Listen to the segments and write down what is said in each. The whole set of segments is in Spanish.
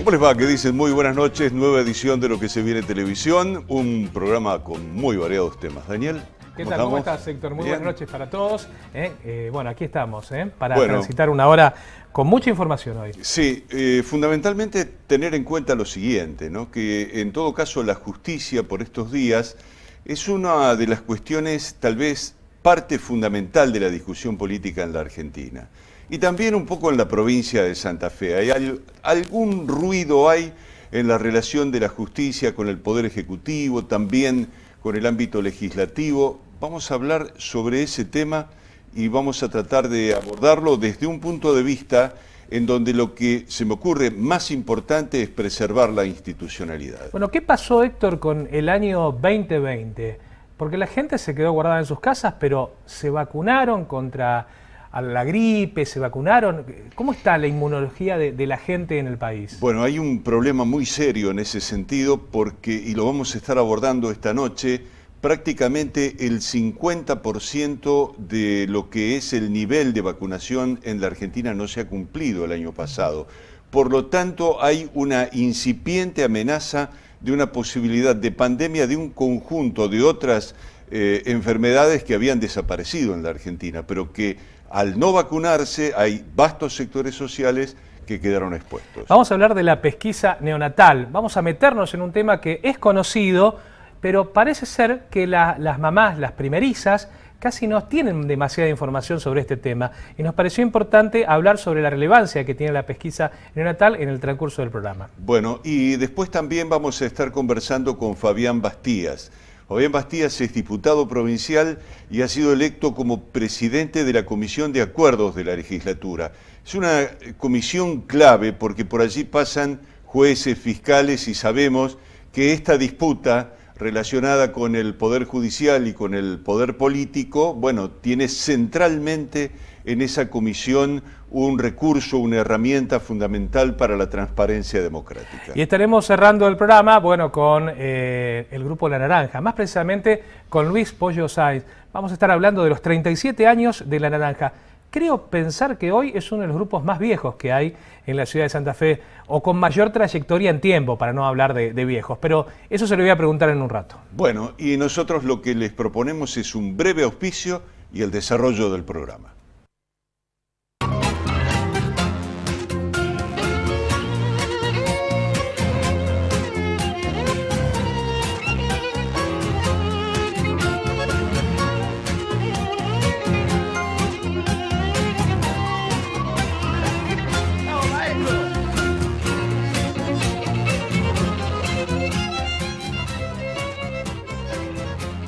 ¿Cómo les va? ¿Qué dicen? Muy buenas noches, nueva edición de Lo que se viene en televisión, un programa con muy variados temas. Daniel, ¿qué tal? ¿Cómo estás, Héctor? Muy Bien. buenas noches para todos. Bueno, aquí estamos, para Bueno. transitar una hora con mucha información hoy. Sí, fundamentalmente tener en cuenta lo siguiente, ¿no? Que en todo caso la justicia por estos días es una de las cuestiones, tal vez parte fundamental de la discusión política en la Argentina. Y también un poco en la provincia de Santa Fe. Algún ruido hay en la relación de la justicia con el Poder Ejecutivo, también con el ámbito legislativo. Vamos a hablar sobre ese tema y vamos a tratar de abordarlo desde un punto de vista en donde lo que se me ocurre más importante es preservar la institucionalidad. Bueno, ¿qué pasó, Héctor, con el año 2020? Porque la gente se quedó guardada en sus casas, pero se vacunaron contra la gripe, se vacunaron. ¿Cómo está la inmunología de la gente en el país? Bueno, hay un problema muy serio en ese sentido porque, y lo vamos a estar abordando esta noche, prácticamente el 50% de lo que es el nivel de vacunación en la Argentina no se ha cumplido el año pasado. Por lo tanto, hay una incipiente amenaza de una posibilidad de pandemia de un conjunto de otras enfermedades que habían desaparecido en la Argentina, pero que al no vacunarse hay vastos sectores sociales que quedaron expuestos. Vamos a hablar de la pesquisa neonatal. Vamos a meternos en un tema que es conocido, pero parece ser que las mamás, las primerizas, casi no tienen demasiada información sobre este tema. Y nos pareció importante hablar sobre la relevancia que tiene la pesquisa neonatal en el transcurso del programa. Bueno, y después también vamos a estar conversando con Fabián Bastías. Fabián Bastías es diputado provincial y ha sido electo como presidente de la Comisión de Acuerdos de la legislatura. Es una comisión clave porque por allí pasan jueces, fiscales y sabemos que esta disputa relacionada con el Poder Judicial y con el Poder Político, bueno, tiene centralmente en esa comisión un recurso, una herramienta fundamental para la transparencia democrática. Y estaremos cerrando el programa, bueno, con el Grupo La Naranja, más precisamente con Luis Pollo Sáenz. Vamos a estar hablando de los 37 años de La Naranja. Creo pensar que hoy es uno de los grupos más viejos que hay en la ciudad de Santa Fe, o con mayor trayectoria en tiempo, para no hablar de viejos. Pero eso se lo voy a preguntar en un rato. Bueno, y nosotros lo que les proponemos es un breve auspicio y el desarrollo del programa.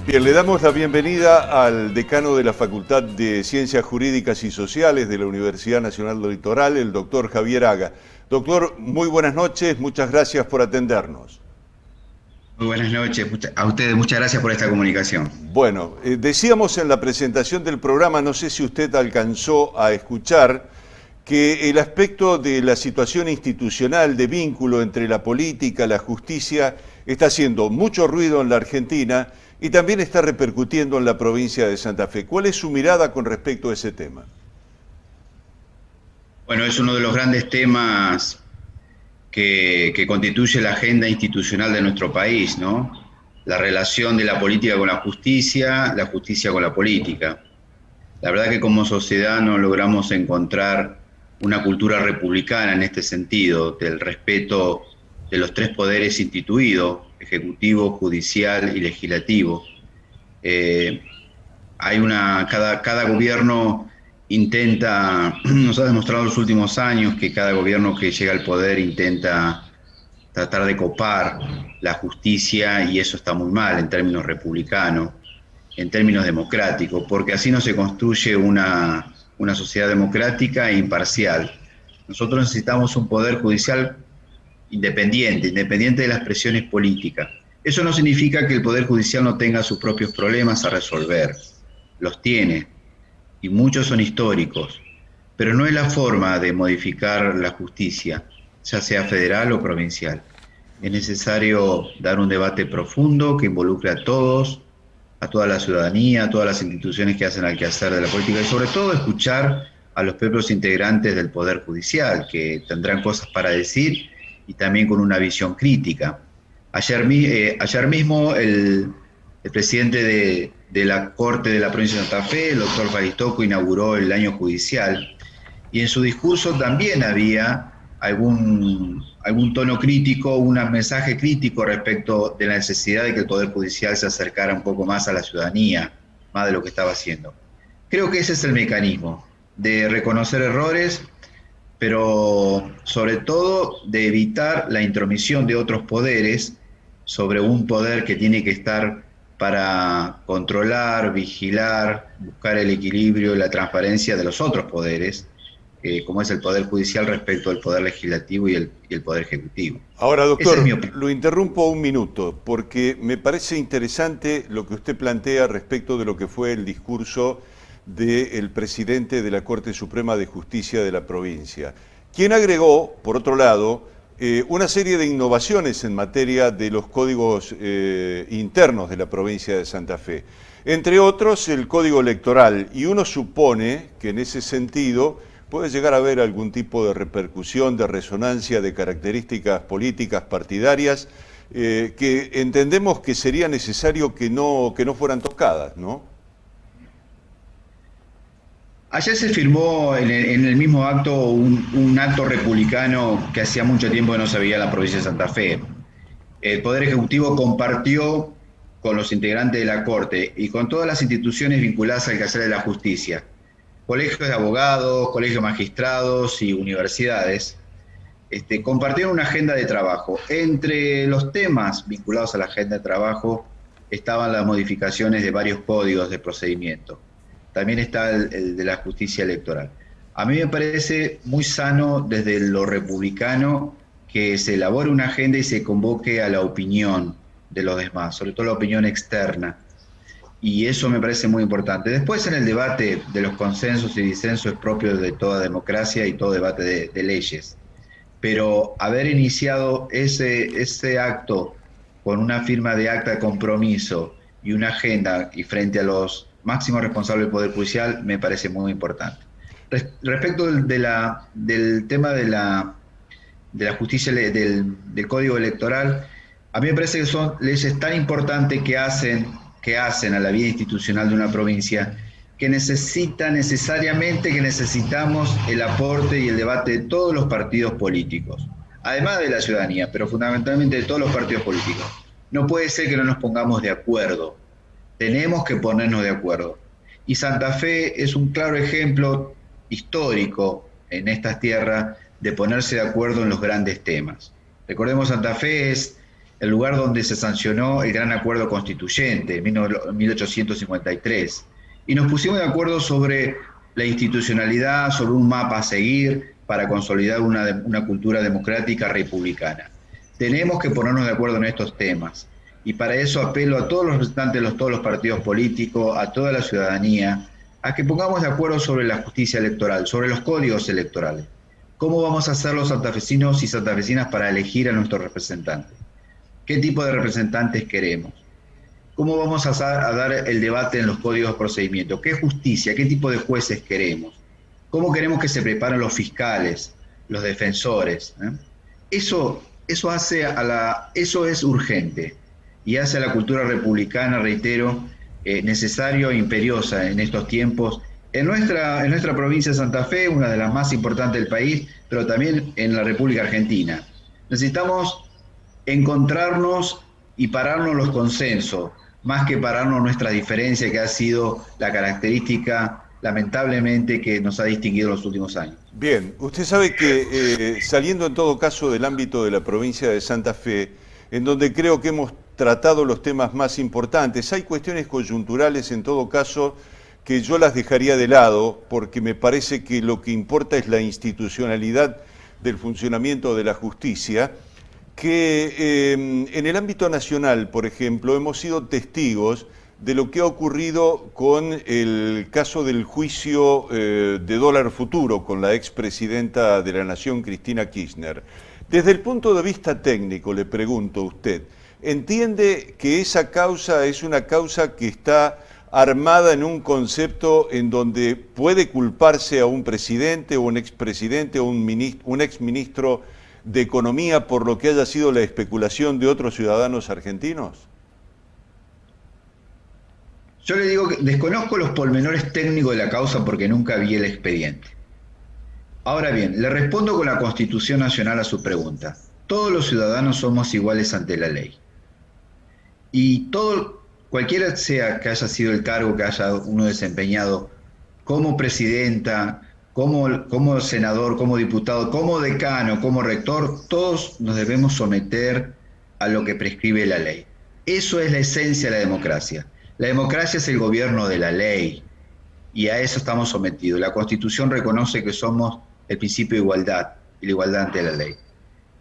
Bien, le damos la bienvenida al decano de la Facultad de Ciencias Jurídicas y Sociales de la Universidad Nacional del Litoral, el doctor Javier Haga. Doctor, muy buenas noches, muchas gracias por atendernos. Muy buenas noches, a ustedes muchas gracias por esta comunicación. Bueno, decíamos en la presentación del programa, no sé si usted alcanzó a escuchar, que el aspecto de la situación institucional de vínculo entre la política, la justicia, está haciendo mucho ruido en la Argentina y también está repercutiendo en la provincia de Santa Fe. ¿Cuál es su mirada con respecto a ese tema? Bueno, es uno de los grandes temas que constituye la agenda institucional de nuestro país, ¿no? La relación de la política con la justicia con la política. La verdad que como sociedad no logramos encontrar una cultura republicana en este sentido, del respeto de los tres poderes instituidos, ejecutivo, judicial y legislativo. Cada gobierno intenta, nos ha demostrado en los últimos años que cada gobierno que llega al poder intenta tratar de copar la justicia, y eso está muy mal en términos republicanos, en términos democráticos, porque así no se construye una sociedad democrática e imparcial. Nosotros necesitamos un poder judicial independiente de las presiones políticas. Eso no significa que el Poder Judicial no tenga sus propios problemas a resolver. Los tiene, y muchos son históricos, pero no es la forma de modificar la justicia, ya sea federal o provincial. Es necesario dar un debate profundo que involucre a todos, a toda la ciudadanía, a todas las instituciones que hacen el quehacer de la política, y sobre todo escuchar a los propios integrantes del Poder Judicial, que tendrán cosas para decir y también con una visión crítica. Ayer mismo el presidente de la Corte de la Provincia de Santa Fe, el doctor Faristoco, inauguró el año judicial, y en su discurso también había algún tono crítico, un mensaje crítico respecto de la necesidad de que el Poder Judicial se acercara un poco más a la ciudadanía, más de lo que estaba haciendo. Creo que ese es el mecanismo, de reconocer errores, pero sobre todo de evitar la intromisión de otros poderes sobre un poder que tiene que estar para controlar, vigilar, buscar el equilibrio y la transparencia de los otros poderes, como es el Poder Judicial respecto al Poder Legislativo y el Poder Ejecutivo. Ahora, doctor, lo interrumpo un minuto, porque me parece interesante lo que usted plantea respecto de lo que fue el discurso del presidente de la Corte Suprema de Justicia de la provincia, quien agregó, por otro lado, una serie de innovaciones en materia de los códigos internos de la provincia de Santa Fe, entre otros el código electoral, y uno supone que en ese sentido puede llegar a haber algún tipo de repercusión, de resonancia, de características políticas partidarias que entendemos que sería necesario que no fueran tocadas, ¿no? Ayer se firmó en el mismo acto un acto republicano que hacía mucho tiempo que no se veía en la provincia de Santa Fe. El Poder Ejecutivo compartió con los integrantes de la Corte y con todas las instituciones vinculadas al quehacer de la justicia, colegios de abogados, colegios de magistrados y universidades, compartieron una agenda de trabajo. Entre los temas vinculados a la agenda de trabajo estaban las modificaciones de varios códigos de procedimiento. También está el de la justicia electoral. A mí me parece muy sano desde lo republicano que se elabore una agenda y se convoque a la opinión de los demás, sobre todo la opinión externa. Y eso me parece muy importante. Después, en el debate de los consensos y disensos propios de toda democracia y todo debate de leyes. Pero haber iniciado ese acto con una firma de acta de compromiso y una agenda y frente a los máximo responsable del Poder Judicial, me parece muy importante. Respecto del tema de la justicia, del Código Electoral, a mí me parece que son leyes tan importantes que hacen a la vida institucional de una provincia, que necesariamente necesitamos el aporte y el debate de todos los partidos políticos, además de la ciudadanía, pero fundamentalmente de todos los partidos políticos. No puede ser que no nos pongamos de acuerdo. Tenemos que ponernos de acuerdo. Y Santa Fe es un claro ejemplo histórico en estas tierras de ponerse de acuerdo en los grandes temas. Recordemos, Santa Fe es el lugar donde se sancionó el Gran Acuerdo Constituyente en 1853. Y nos pusimos de acuerdo sobre la institucionalidad, sobre un mapa a seguir para consolidar una cultura democrática republicana. Tenemos que ponernos de acuerdo en estos temas. Y para eso apelo a todos los representantes de todos los partidos políticos, a toda la ciudadanía, a que pongamos de acuerdo sobre la justicia electoral, sobre los códigos electorales. ¿Cómo vamos a hacer los santafesinos y santafesinas para elegir a nuestros representantes? ¿Qué tipo de representantes queremos? ¿Cómo vamos a dar el debate en los códigos de procedimiento? ¿Qué justicia, qué tipo de jueces queremos? ¿Cómo queremos que se preparen los fiscales, los defensores? Eso es urgente. Y hace a la cultura republicana, reitero, necesario e imperiosa en estos tiempos, en nuestra provincia de Santa Fe, una de las más importantes del país, pero también en la República Argentina. Necesitamos encontrarnos y pararnos los consensos, más que pararnos nuestra diferencia, que ha sido la característica, lamentablemente, que nos ha distinguido en los últimos años. Bien, usted sabe que saliendo en todo caso del ámbito de la provincia de Santa Fe, en donde creo que hemos tratado los temas más importantes, hay cuestiones coyunturales en todo caso que yo las dejaría de lado, porque me parece que lo que importa es la institucionalidad del funcionamiento de la justicia, que en el ámbito nacional, por ejemplo, hemos sido testigos de lo que ha ocurrido con el caso del juicio de Dólar Futuro con la expresidenta de la Nación, Cristina Kirchner. Desde el punto de vista técnico, le pregunto a usted, ¿entiende que esa causa es una causa que está armada en un concepto en donde puede culparse a un presidente o un expresidente o un exministro de economía por lo que haya sido la especulación de otros ciudadanos argentinos? Yo le digo que desconozco los pormenores técnicos de la causa porque nunca vi el expediente. Ahora bien, le respondo con la Constitución Nacional a su pregunta. Todos los ciudadanos somos iguales ante la ley. Y cualquiera sea que haya sido el cargo que haya uno desempeñado, como presidenta, como senador, como diputado, como decano, como rector, todos nos debemos someter a lo que prescribe la ley. Eso es la esencia de la democracia. La democracia es el gobierno de la ley y a eso estamos sometidos. La Constitución reconoce que somos el principio de igualdad y la igualdad ante la ley.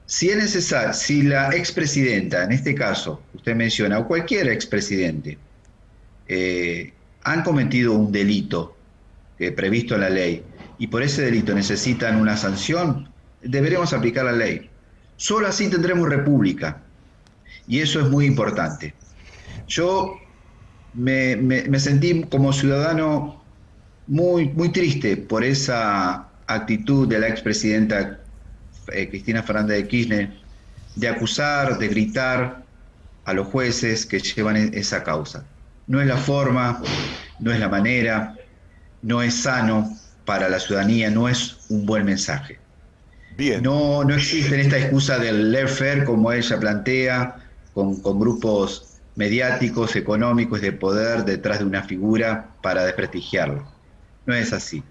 Si es necesario, si la expresidenta, en este caso, usted menciona, o cualquier expresidente, han cometido un delito previsto en la ley y por ese delito necesitan una sanción, deberemos aplicar la ley. Solo así tendremos república y eso es muy importante. Yo me sentí como ciudadano muy, muy triste por esa actitud de la expresidenta Cristina Fernández de Kirchner de acusar, de gritar a los jueces que llevan esa causa. No es la forma, no es la manera, no es sano para la ciudadanía, no es un buen mensaje. Bien. No existe esta excusa del laissez-faire como ella plantea, con grupos mediáticos, económicos, de poder detrás de una figura para desprestigiarla. No es así.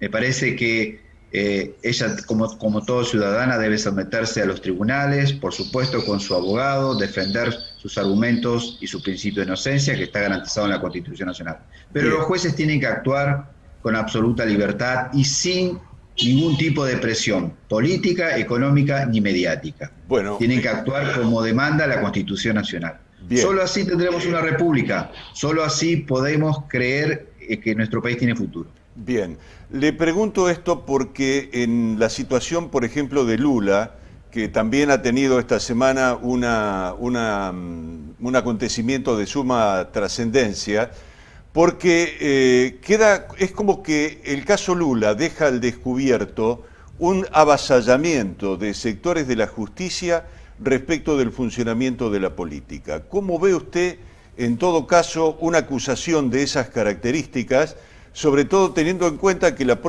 Me parece que ella, como toda ciudadana, debe someterse a los tribunales, por supuesto con su abogado, defender sus argumentos y su principio de inocencia, que está garantizado en la Constitución Nacional. Pero los jueces tienen que actuar con absoluta libertad y sin ningún tipo de presión política, económica ni mediática. Bueno, tienen que actuar como demanda la Constitución Nacional. Bien. Solo así tendremos una república, solo así podemos creer que nuestro país tiene futuro. Bien, le pregunto esto porque en la situación, por ejemplo, de Lula, que también ha tenido esta semana un acontecimiento de suma trascendencia, porque es como que el caso Lula deja al descubierto un avasallamiento de sectores de la justicia respecto del funcionamiento de la política. ¿Cómo ve usted, en todo caso, una acusación de esas características, sobre todo teniendo en cuenta que la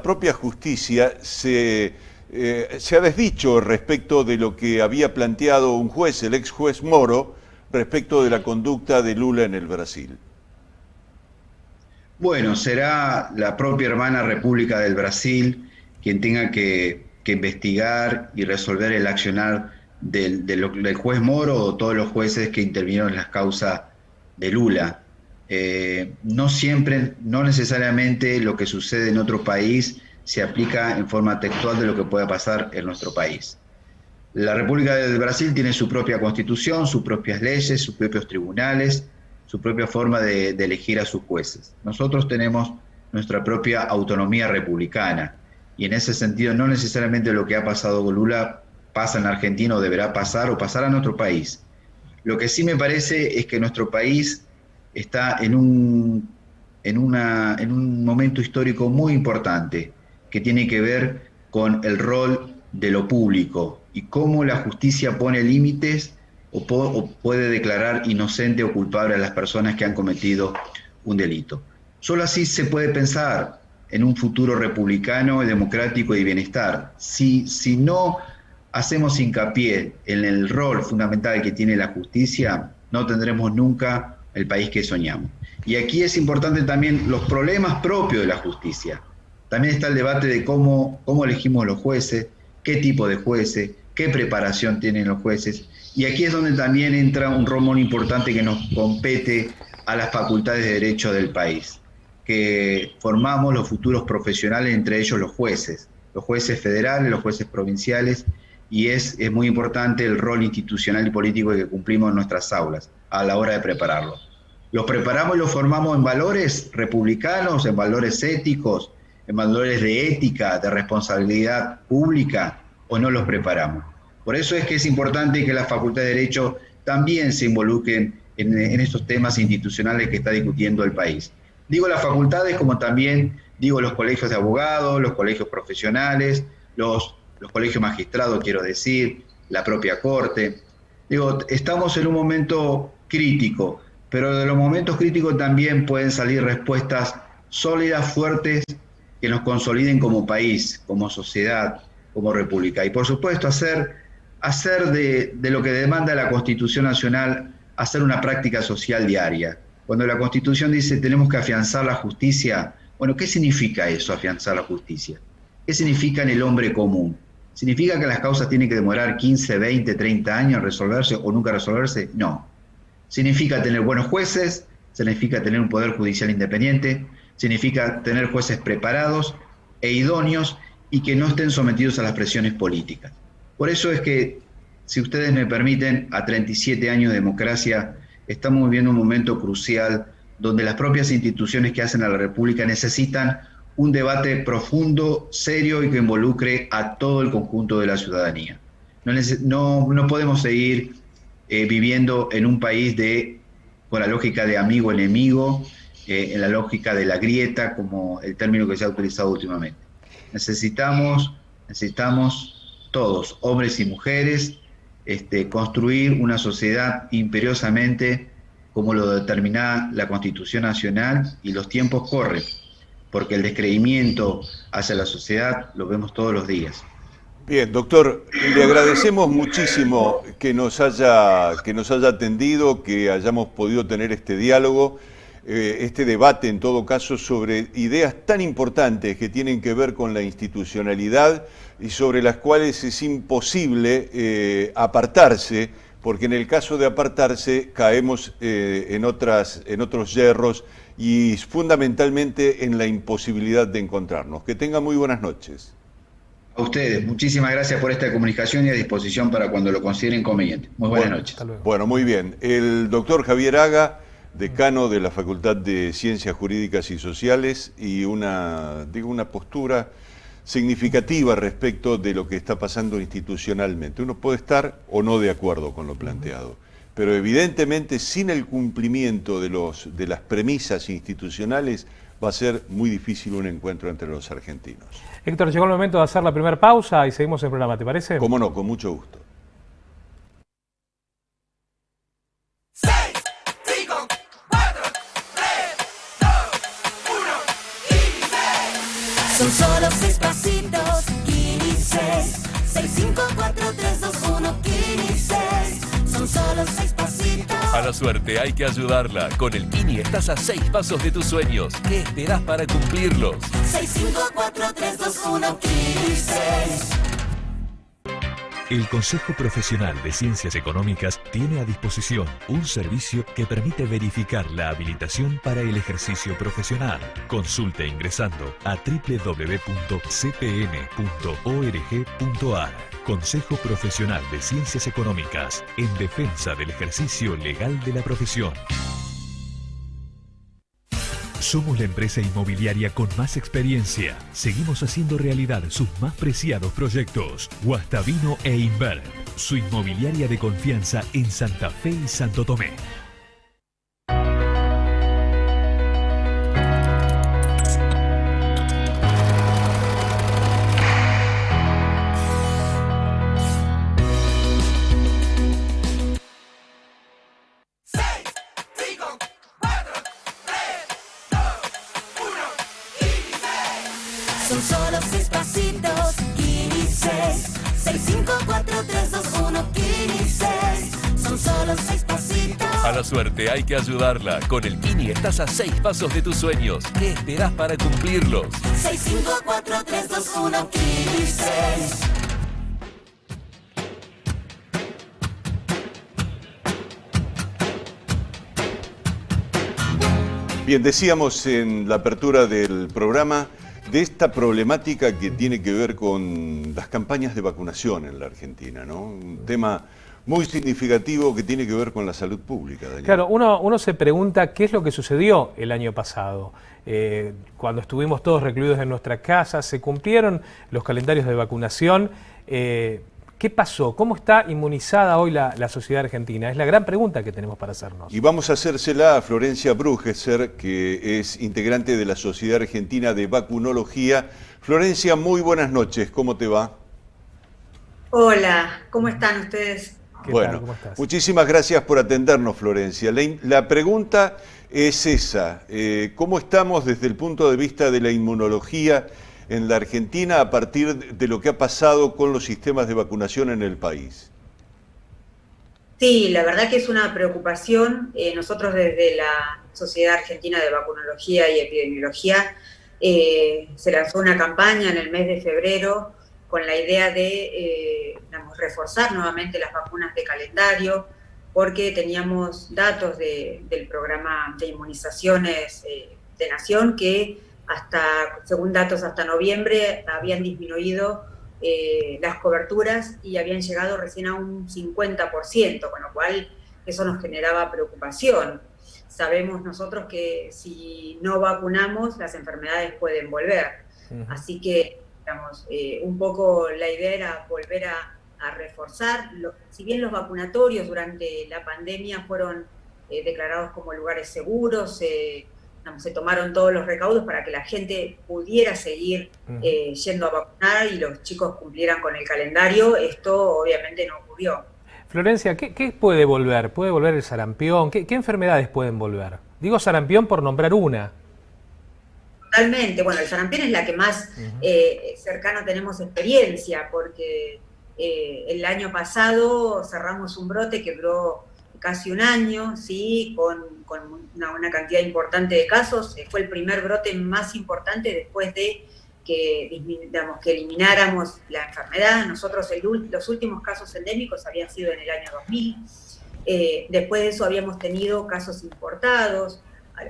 propia justicia se ha desdicho respecto de lo que había planteado un juez, el ex juez Moro, respecto de la conducta de Lula en el Brasil? Bueno, será la propia hermana República del Brasil quien tenga que investigar y resolver el accionar del juez Moro o todos los jueces que intervinieron en las causas de Lula. No necesariamente lo que sucede en otro país se aplica en forma textual de lo que pueda pasar en nuestro país. La República del Brasil tiene su propia constitución, sus propias leyes, sus propios tribunales, su propia forma de elegir a sus jueces. Nosotros tenemos nuestra propia autonomía republicana y en ese sentido no necesariamente lo que ha pasado con Lula pasa en Argentina o deberá pasar o pasará en otro país. Lo que sí me parece es que nuestro país está en un momento histórico muy importante que tiene que ver con el rol de lo público y cómo la justicia pone límites o puede declarar inocente o culpable a las personas que han cometido un delito. Solo así se puede pensar en un futuro republicano, democrático y de bienestar. Si no hacemos hincapié en el rol fundamental que tiene la justicia, no tendremos nunca el país que soñamos. Y aquí es importante también los problemas propios de la justicia. También está el debate de cómo elegimos los jueces, qué tipo de jueces, qué preparación tienen los jueces. Y aquí es donde también entra un rol muy importante que nos compete a las facultades de derecho del país, que formamos los futuros profesionales, entre ellos los jueces federales, los jueces provinciales, y es muy importante el rol institucional y político que cumplimos en nuestras aulas a la hora de prepararlos. Los preparamos y los formamos en valores republicanos, en valores éticos, en valores de ética, de responsabilidad pública, o no los preparamos. Por eso es que es importante que la Facultad de Derecho también se involucren en estos temas institucionales que está discutiendo el país. Digo las facultades como también digo los colegios de abogados, los colegios profesionales, los los colegios magistrados, quiero decir, la propia Corte. Digo, estamos en un momento crítico, pero de los momentos críticos también pueden salir respuestas sólidas, fuertes, que nos consoliden como país, como sociedad, como república. Y por supuesto, hacer de lo que demanda la Constitución Nacional, hacer una práctica social diaria. Cuando la Constitución dice tenemos que afianzar la justicia, bueno, ¿qué significa eso, afianzar la justicia? ¿Qué significa en el hombre común? ¿Significa que las causas tienen que demorar 15, 20, 30 años en resolverse o nunca resolverse? No. Significa tener buenos jueces, significa tener un poder judicial independiente, significa tener jueces preparados e idóneos y que no estén sometidos a las presiones políticas. Por eso es que, si ustedes me permiten, a 37 años de democracia, estamos viviendo un momento crucial donde las propias instituciones que hacen a la República necesitan un debate profundo, serio y que involucre a todo el conjunto de la ciudadanía. No podemos seguir viviendo en un país con la lógica de amigo-enemigo, en la lógica de la grieta, como el término que se ha utilizado últimamente. Necesitamos todos, hombres y mujeres, construir una sociedad imperiosamente como lo determina la Constitución Nacional, y los tiempos corren, porque el descreimiento hacia la sociedad lo vemos todos los días. Bien, doctor, le agradecemos muchísimo que nos haya atendido, que hayamos podido tener este diálogo, este debate en todo caso sobre ideas tan importantes que tienen que ver con la institucionalidad y sobre las cuales es imposible apartarse, porque en el caso de apartarse caemos en otros yerros y fundamentalmente en la imposibilidad de encontrarnos. Que tenga muy buenas noches. A ustedes, muchísimas gracias por esta comunicación y a disposición para cuando lo consideren conveniente. Muy buenas noches. Bueno, muy bien. El doctor Javier Haga, decano de la Facultad de Ciencias Jurídicas y Sociales, y una postura significativa respecto de lo que está pasando institucionalmente. Uno puede estar o no de acuerdo con lo planteado, pero evidentemente sin el cumplimiento de las premisas institucionales va a ser muy difícil un encuentro entre los argentinos. Héctor, llegó el momento de hacer la primera pausa y seguimos el programa, ¿te parece? Cómo no, con mucho gusto. Son solo 6 pasitos, 15, 6, 5, 4, 3, 2, 1, 15. Son solo 6 pasitos. A la suerte hay que ayudarla. Con el Kini estás a 6 pasos de tus sueños. ¿Qué esperás para cumplirlos? 6, 5, 4, 3, 2, 1, 15. El Consejo Profesional de Ciencias Económicas tiene a disposición un servicio que permite verificar la habilitación para el ejercicio profesional. Consulte ingresando a www.cpn.org.ar. Consejo Profesional de Ciencias Económicas, en defensa del ejercicio legal de la profesión. Somos la empresa inmobiliaria con más experiencia. Seguimos haciendo realidad sus más preciados proyectos. Guastavino e Inver, su inmobiliaria de confianza en Santa Fe y Santo Tomé. Son solo 6 pasitos, 15, 6, 5, 4, 3, 2, 1, 15. Son solo 6 pasitos. A la suerte hay que ayudarla. Con el Kini estás a 6 pasos de tus sueños. ¿Qué esperás para cumplirlos? 6, 5, 4, 3, 2, 1, 15. Bien, decíamos en la apertura del programa de esta problemática que tiene que ver con las campañas de vacunación en la Argentina, ¿no? Un tema muy significativo que tiene que ver con la salud pública, Daniel. Claro, uno se pregunta qué es lo que sucedió el año pasado. Cuando estuvimos todos recluidos en nuestra casa, se cumplieron los calendarios de vacunación. ¿Qué pasó? ¿Cómo está inmunizada hoy la sociedad argentina? Es la gran pregunta que tenemos para hacernos. Y vamos a hacérsela a Florencia Brugesser, que es integrante de la Sociedad Argentina de Vacunología. Florencia, muy buenas noches, ¿cómo te va? Hola, ¿cómo están ustedes? ¿Qué Bueno, tal? ¿Cómo estás? muchísimas gracias por atendernos, Florencia. La pregunta es esa, ¿cómo estamos desde el punto de vista de la inmunología en la Argentina a partir de lo que ha pasado con los sistemas de vacunación en el país? Sí, la verdad que es una preocupación. Nosotros desde la Sociedad Argentina de Vacunología y Epidemiología se lanzó una campaña en el mes de febrero con la idea de reforzar nuevamente las vacunas de calendario, porque teníamos datos del programa de inmunizaciones de Nación que según datos hasta noviembre, habían disminuido las coberturas y habían llegado recién a un 50%, con lo cual eso nos generaba preocupación. Sabemos nosotros que si no vacunamos, las enfermedades pueden volver. Así que, digamos, un poco la idea era volver a reforzar. Si bien los vacunatorios durante la pandemia fueron declarados como lugares seguros, se tomaron todos los recaudos para que la gente pudiera seguir yendo a vacunar y los chicos cumplieran con el calendario, esto obviamente no ocurrió. Florencia, ¿qué puede volver? ¿Puede volver el sarampión? ¿Qué enfermedades pueden volver? Digo sarampión por nombrar una. Totalmente. Bueno, el sarampión es la que más cercano tenemos experiencia, porque el año pasado cerramos un brote que duró casi un año, ¿sí? con una cantidad importante de casos. Fue el primer brote más importante después de que elimináramos la enfermedad. Nosotros los últimos casos endémicos habían sido en el año 2000. Después de eso habíamos tenido casos importados.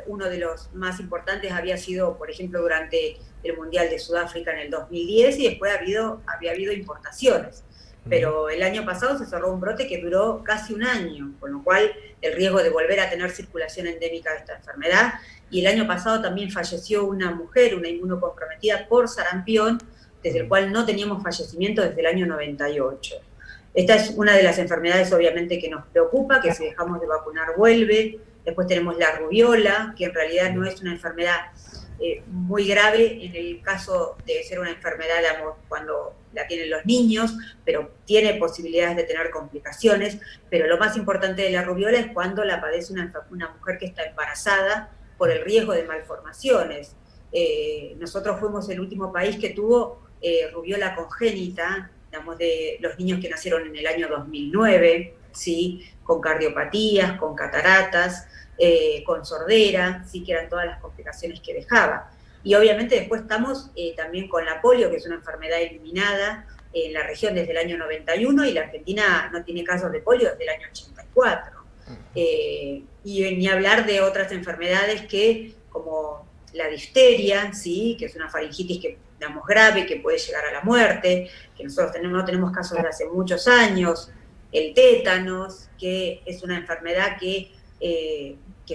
Uno de los más importantes había sido, por ejemplo, durante el Mundial de Sudáfrica en el 2010, y después había habido importaciones. Pero el año pasado se cerró un brote que duró casi un año, con lo cual el riesgo de volver a tener circulación endémica de esta enfermedad. Y el año pasado también falleció una mujer, una inmunocomprometida por sarampión, desde el cual no teníamos fallecimiento desde el año 98. Esta es una de las enfermedades obviamente que nos preocupa, que si dejamos de vacunar vuelve. Después tenemos la rubiola, que en realidad no es una enfermedad muy grave en el caso de ser una enfermedad, digamos, cuando la tienen los niños, pero tiene posibilidades de tener complicaciones. Pero lo más importante de la rubiola es cuando la padece una mujer que está embarazada, por el riesgo de malformaciones. Nosotros fuimos el último país que tuvo rubiola congénita, digamos, de los niños que nacieron en el año 2009, ¿sí? Con cardiopatías, con cataratas, con sordera, sí, que eran todas las complicaciones que dejaba. Y obviamente después estamos también con la polio, que es una enfermedad eliminada en la región desde el año 91, y la Argentina no tiene casos de polio desde el año 84. Y ni hablar de otras enfermedades como la difteria, ¿sí? Que es una faringitis que, digamos, grave, que puede llegar a la muerte, que nosotros no tenemos casos de hace muchos años. El tétanos, que es una enfermedad que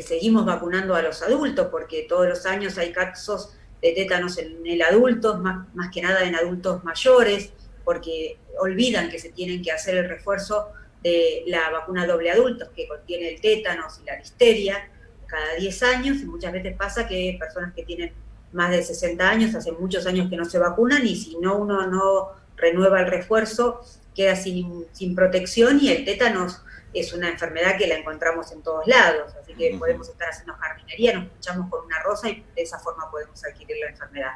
seguimos vacunando a los adultos, porque todos los años hay casos de tétanos en el adulto, más que nada en adultos mayores, porque olvidan que se tienen que hacer el refuerzo de la vacuna doble adultos, que contiene el tétanos y la difteria, cada 10 años, y muchas veces pasa que personas que tienen más de 60 años, hace muchos años que no se vacunan, y si no uno no renueva el refuerzo, queda sin protección, y el tétanos es una enfermedad que la encontramos en todos lados, así que podemos estar haciendo jardinería, nos pinchamos con una rosa y de esa forma podemos adquirir la enfermedad.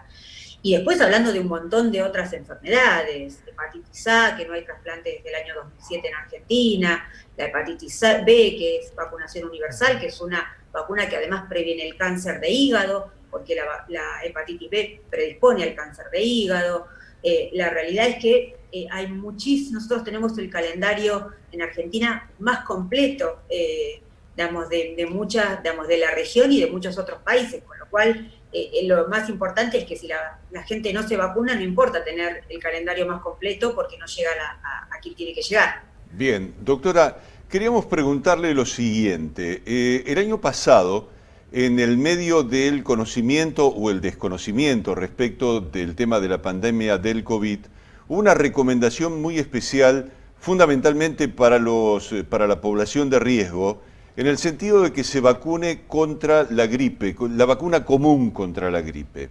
Y después hablando de un montón de otras enfermedades, hepatitis A, que no hay trasplante desde el año 2007 en Argentina, la hepatitis B, que es vacunación universal, que es una vacuna que además previene el cáncer de hígado, porque la hepatitis B predispone al cáncer de hígado. La realidad es que hay nosotros tenemos el calendario en Argentina más completo, digamos, de la región y de muchos otros países, con lo cual lo más importante es que si la gente no se vacuna, no importa tener el calendario más completo, porque no llega a quien tiene que llegar. Bien, doctora, queríamos preguntarle lo siguiente. El año pasado, en el medio del conocimiento o el desconocimiento respecto del tema de la pandemia del COVID, hubo una recomendación muy especial, fundamentalmente para la población de riesgo, en el sentido de que se vacune contra la gripe, la vacuna común contra la gripe.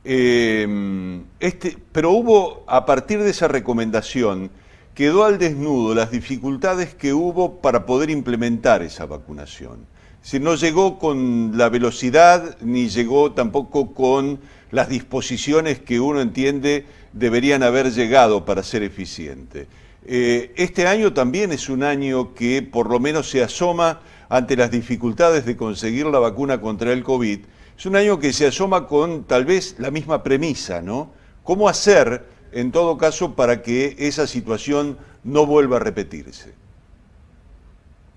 Pero hubo, a partir de esa recomendación, quedó al desnudo las dificultades que hubo para poder implementar esa vacunación. Si no llegó con la velocidad, ni llegó tampoco con las disposiciones que uno entiende deberían haber llegado para ser eficiente. Este año también es un año que por lo menos se asoma ante las dificultades de conseguir la vacuna contra el COVID. Es un año que se asoma con tal vez la misma premisa, ¿no? ¿Cómo hacer, en todo caso, para que esa situación no vuelva a repetirse?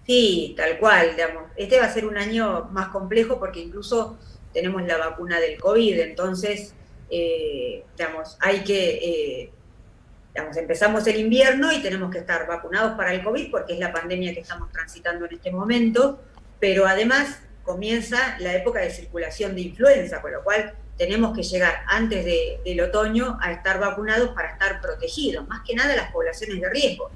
Sí, tal cual, digamos. Este va a ser un año más complejo porque incluso tenemos la vacuna del COVID, entonces, digamos, hay que, digamos, empezamos el invierno y tenemos que estar vacunados para el COVID porque es la pandemia que estamos transitando en este momento, pero además comienza la época de circulación de influenza, con lo cual tenemos que llegar antes del otoño a estar vacunados para estar protegidos, más que nada las poblaciones de riesgo,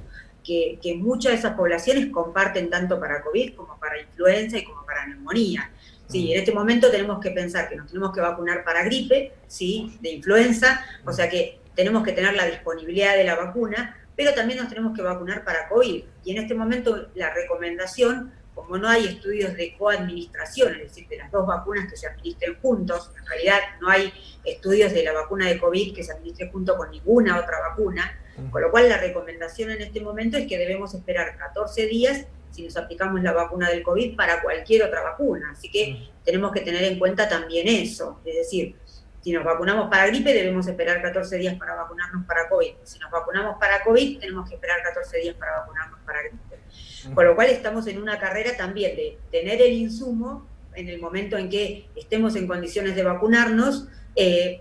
que muchas de esas poblaciones comparten tanto para COVID como para influenza y como para neumonía. Sí, en este momento tenemos que pensar que nos tenemos que vacunar para gripe, ¿sí?, de influenza, o sea que tenemos que tener la disponibilidad de la vacuna, pero también nos tenemos que vacunar para COVID. Y en este momento la recomendación, como no hay estudios de coadministración, es decir, de las dos vacunas que se administren juntos, en realidad no hay estudios de la vacuna de COVID que se administre junto con ninguna otra vacuna, con lo cual la recomendación en este momento es que debemos esperar 14 días si nos aplicamos la vacuna del COVID para cualquier otra vacuna. Así que tenemos que tener en cuenta también eso, es decir, si nos vacunamos para gripe, debemos esperar 14 días para vacunarnos para COVID. Si nos vacunamos para COVID, tenemos que esperar 14 días para vacunarnos para gripe. Con lo cual estamos en una carrera también de tener el insumo en el momento en que estemos en condiciones de vacunarnos,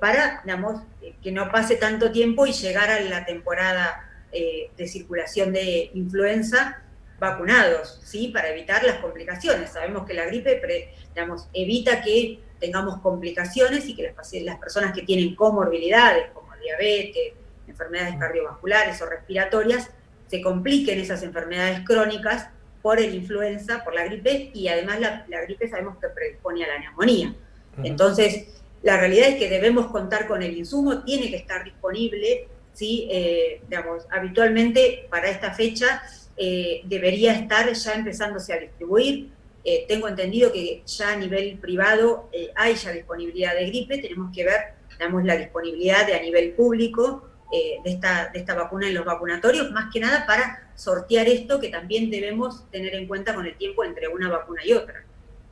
para, digamos, que no pase tanto tiempo y llegar a la temporada de circulación de influenza vacunados, ¿sí?, para evitar las complicaciones. Sabemos que la gripe, digamos, evita que tengamos complicaciones y que las personas que tienen comorbilidades como diabetes, enfermedades cardiovasculares o respiratorias, se compliquen esas enfermedades crónicas por el influenza, por la gripe, y además la gripe sabemos que predispone a la neumonía. Entonces, la realidad es que debemos contar con el insumo, tiene que estar disponible, ¿sí? Digamos, habitualmente para esta fecha debería estar ya empezándose a distribuir. Tengo entendido que ya a nivel privado hay ya disponibilidad de gripe, tenemos que ver, digamos, la disponibilidad a nivel público de esta vacuna en los vacunatorios, más que nada para sortear esto que también debemos tener en cuenta con el tiempo entre una vacuna y otra.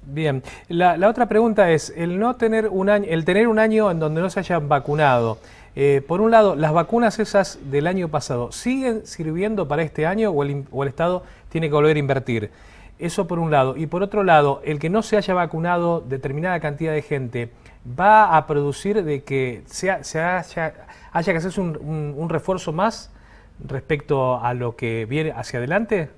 Bien, la otra pregunta es, el tener un año en donde no se hayan vacunado, por un lado, ¿las vacunas esas del año pasado siguen sirviendo para este año o el Estado tiene que volver a invertir? Eso por un lado. Y por otro lado, el que no se haya vacunado determinada cantidad de gente, ¿va a producir de que haya que hacerse un refuerzo más respecto a lo que viene hacia adelante?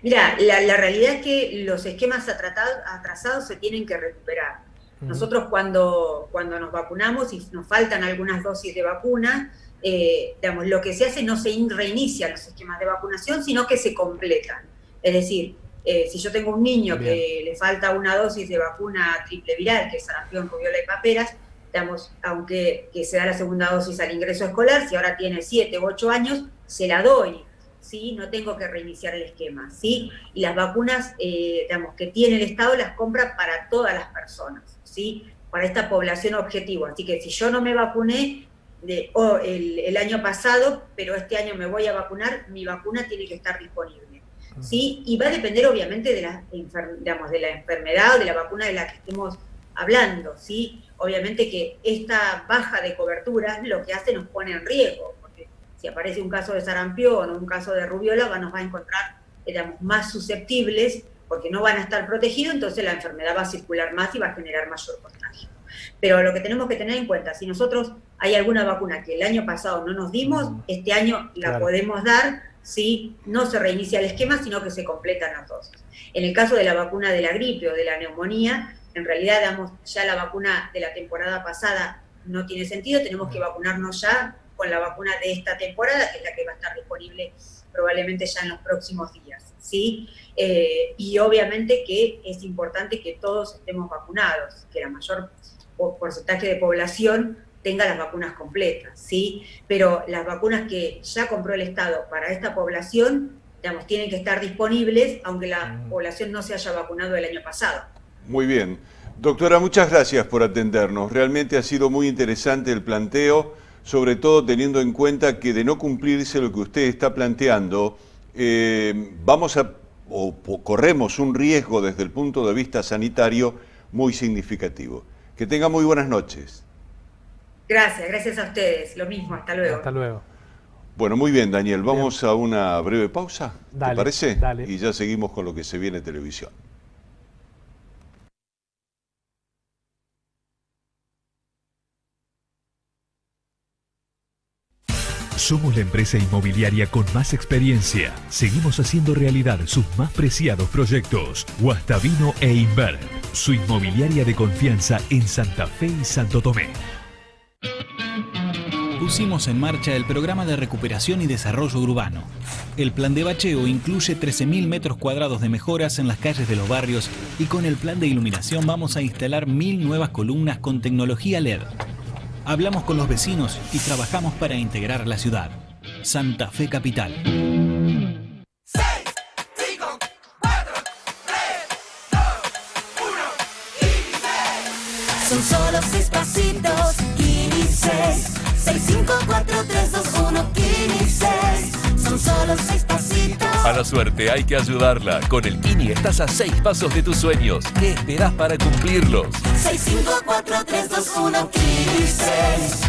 Mira, la realidad es que los esquemas atrasados se tienen que recuperar. Nosotros cuando nos vacunamos y nos faltan algunas dosis de vacuna, digamos, lo que se hace no se reinician los esquemas de vacunación, sino que se completan. Es decir, si yo tengo un niño que le falta una dosis de vacuna triple viral, que es sarampión, rubiola y paperas, digamos, aunque que se da la segunda dosis al ingreso escolar, si ahora tiene 7 u 8 años, se la doy, ¿sí? No tengo que reiniciar el esquema, ¿sí? Y las vacunas, digamos, que tiene el Estado las compra para todas las personas, ¿sí? Para esta población objetivo. Así que si yo no me vacuné el año pasado, pero este año me voy a vacunar, mi vacuna tiene que estar disponible, ¿sí? Y va a depender obviamente de la enfermedad o de la vacuna de la que estemos hablando, ¿sí? Obviamente que esta baja de cobertura lo que hace nos pone en riesgo, porque si aparece un caso de sarampión o un caso de rubiola, nos va a encontrar, digamos, más susceptibles porque no van a estar protegidos, entonces la enfermedad va a circular más y va a generar mayor contagio. Pero lo que tenemos que tener en cuenta, si nosotros hay alguna vacuna que el año pasado no nos dimos, este año la podemos dar, si no se reinicia el esquema, sino que se completan las dosis. En el caso de la vacuna de la gripe o de la neumonía, en realidad ya la vacuna de la temporada pasada no tiene sentido, tenemos que vacunarnos ya con la vacuna de esta temporada, que es la que va a estar disponible probablemente ya en los próximos días, ¿sí? Y obviamente que es importante que todos estemos vacunados, que la mayor porcentaje de población tenga las vacunas completas, ¿sí? Pero las vacunas que ya compró el Estado para esta población, digamos, tienen que estar disponibles, aunque la población no se haya vacunado el año pasado. Muy bien. Doctora, muchas gracias por atendernos. Realmente ha sido muy interesante el planteo, sobre todo teniendo en cuenta que de no cumplirse lo que usted está planteando, corremos un riesgo desde el punto de vista sanitario muy significativo. Que tenga muy buenas noches. Gracias a ustedes. Lo mismo, hasta luego. Hasta luego. Bueno, muy bien, Daniel. Vamos a una breve pausa, Dale, ¿te parece? dale. Y ya seguimos con lo que se viene en televisión. Somos la empresa inmobiliaria con más experiencia. Seguimos haciendo realidad sus más preciados proyectos. Guastavino e Inverb, su inmobiliaria de confianza en Santa Fe y Santo Tomé. Pusimos en marcha el programa de recuperación y desarrollo urbano. El plan de bacheo incluye 13.000 metros cuadrados de mejoras en las calles de los barrios y con el plan de iluminación vamos a instalar 1.000 nuevas columnas con tecnología LED. Hablamos con los vecinos y trabajamos para integrar la ciudad. Santa Fe Capital. 6, 5, 4, 3, 2, 1 y 6. Son solo 6 pasitos, Kini 6. 6, 5, 4, 3, 2, 1, Kini 6. Son solo 6 pasitos. A la suerte hay que ayudarla. Con el Kini estás a 6 pasos de tus sueños. ¿Qué esperás para cumplirlos? 6, 5, 4, 3, 2, 1, Kini 6.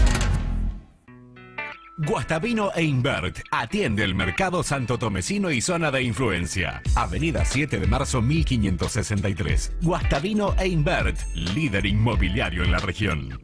Guastavino e Invert atiende el mercado santotomecino y zona de influencia. Avenida 7 de marzo 1563. Guastavino e Invert, líder inmobiliario en la región.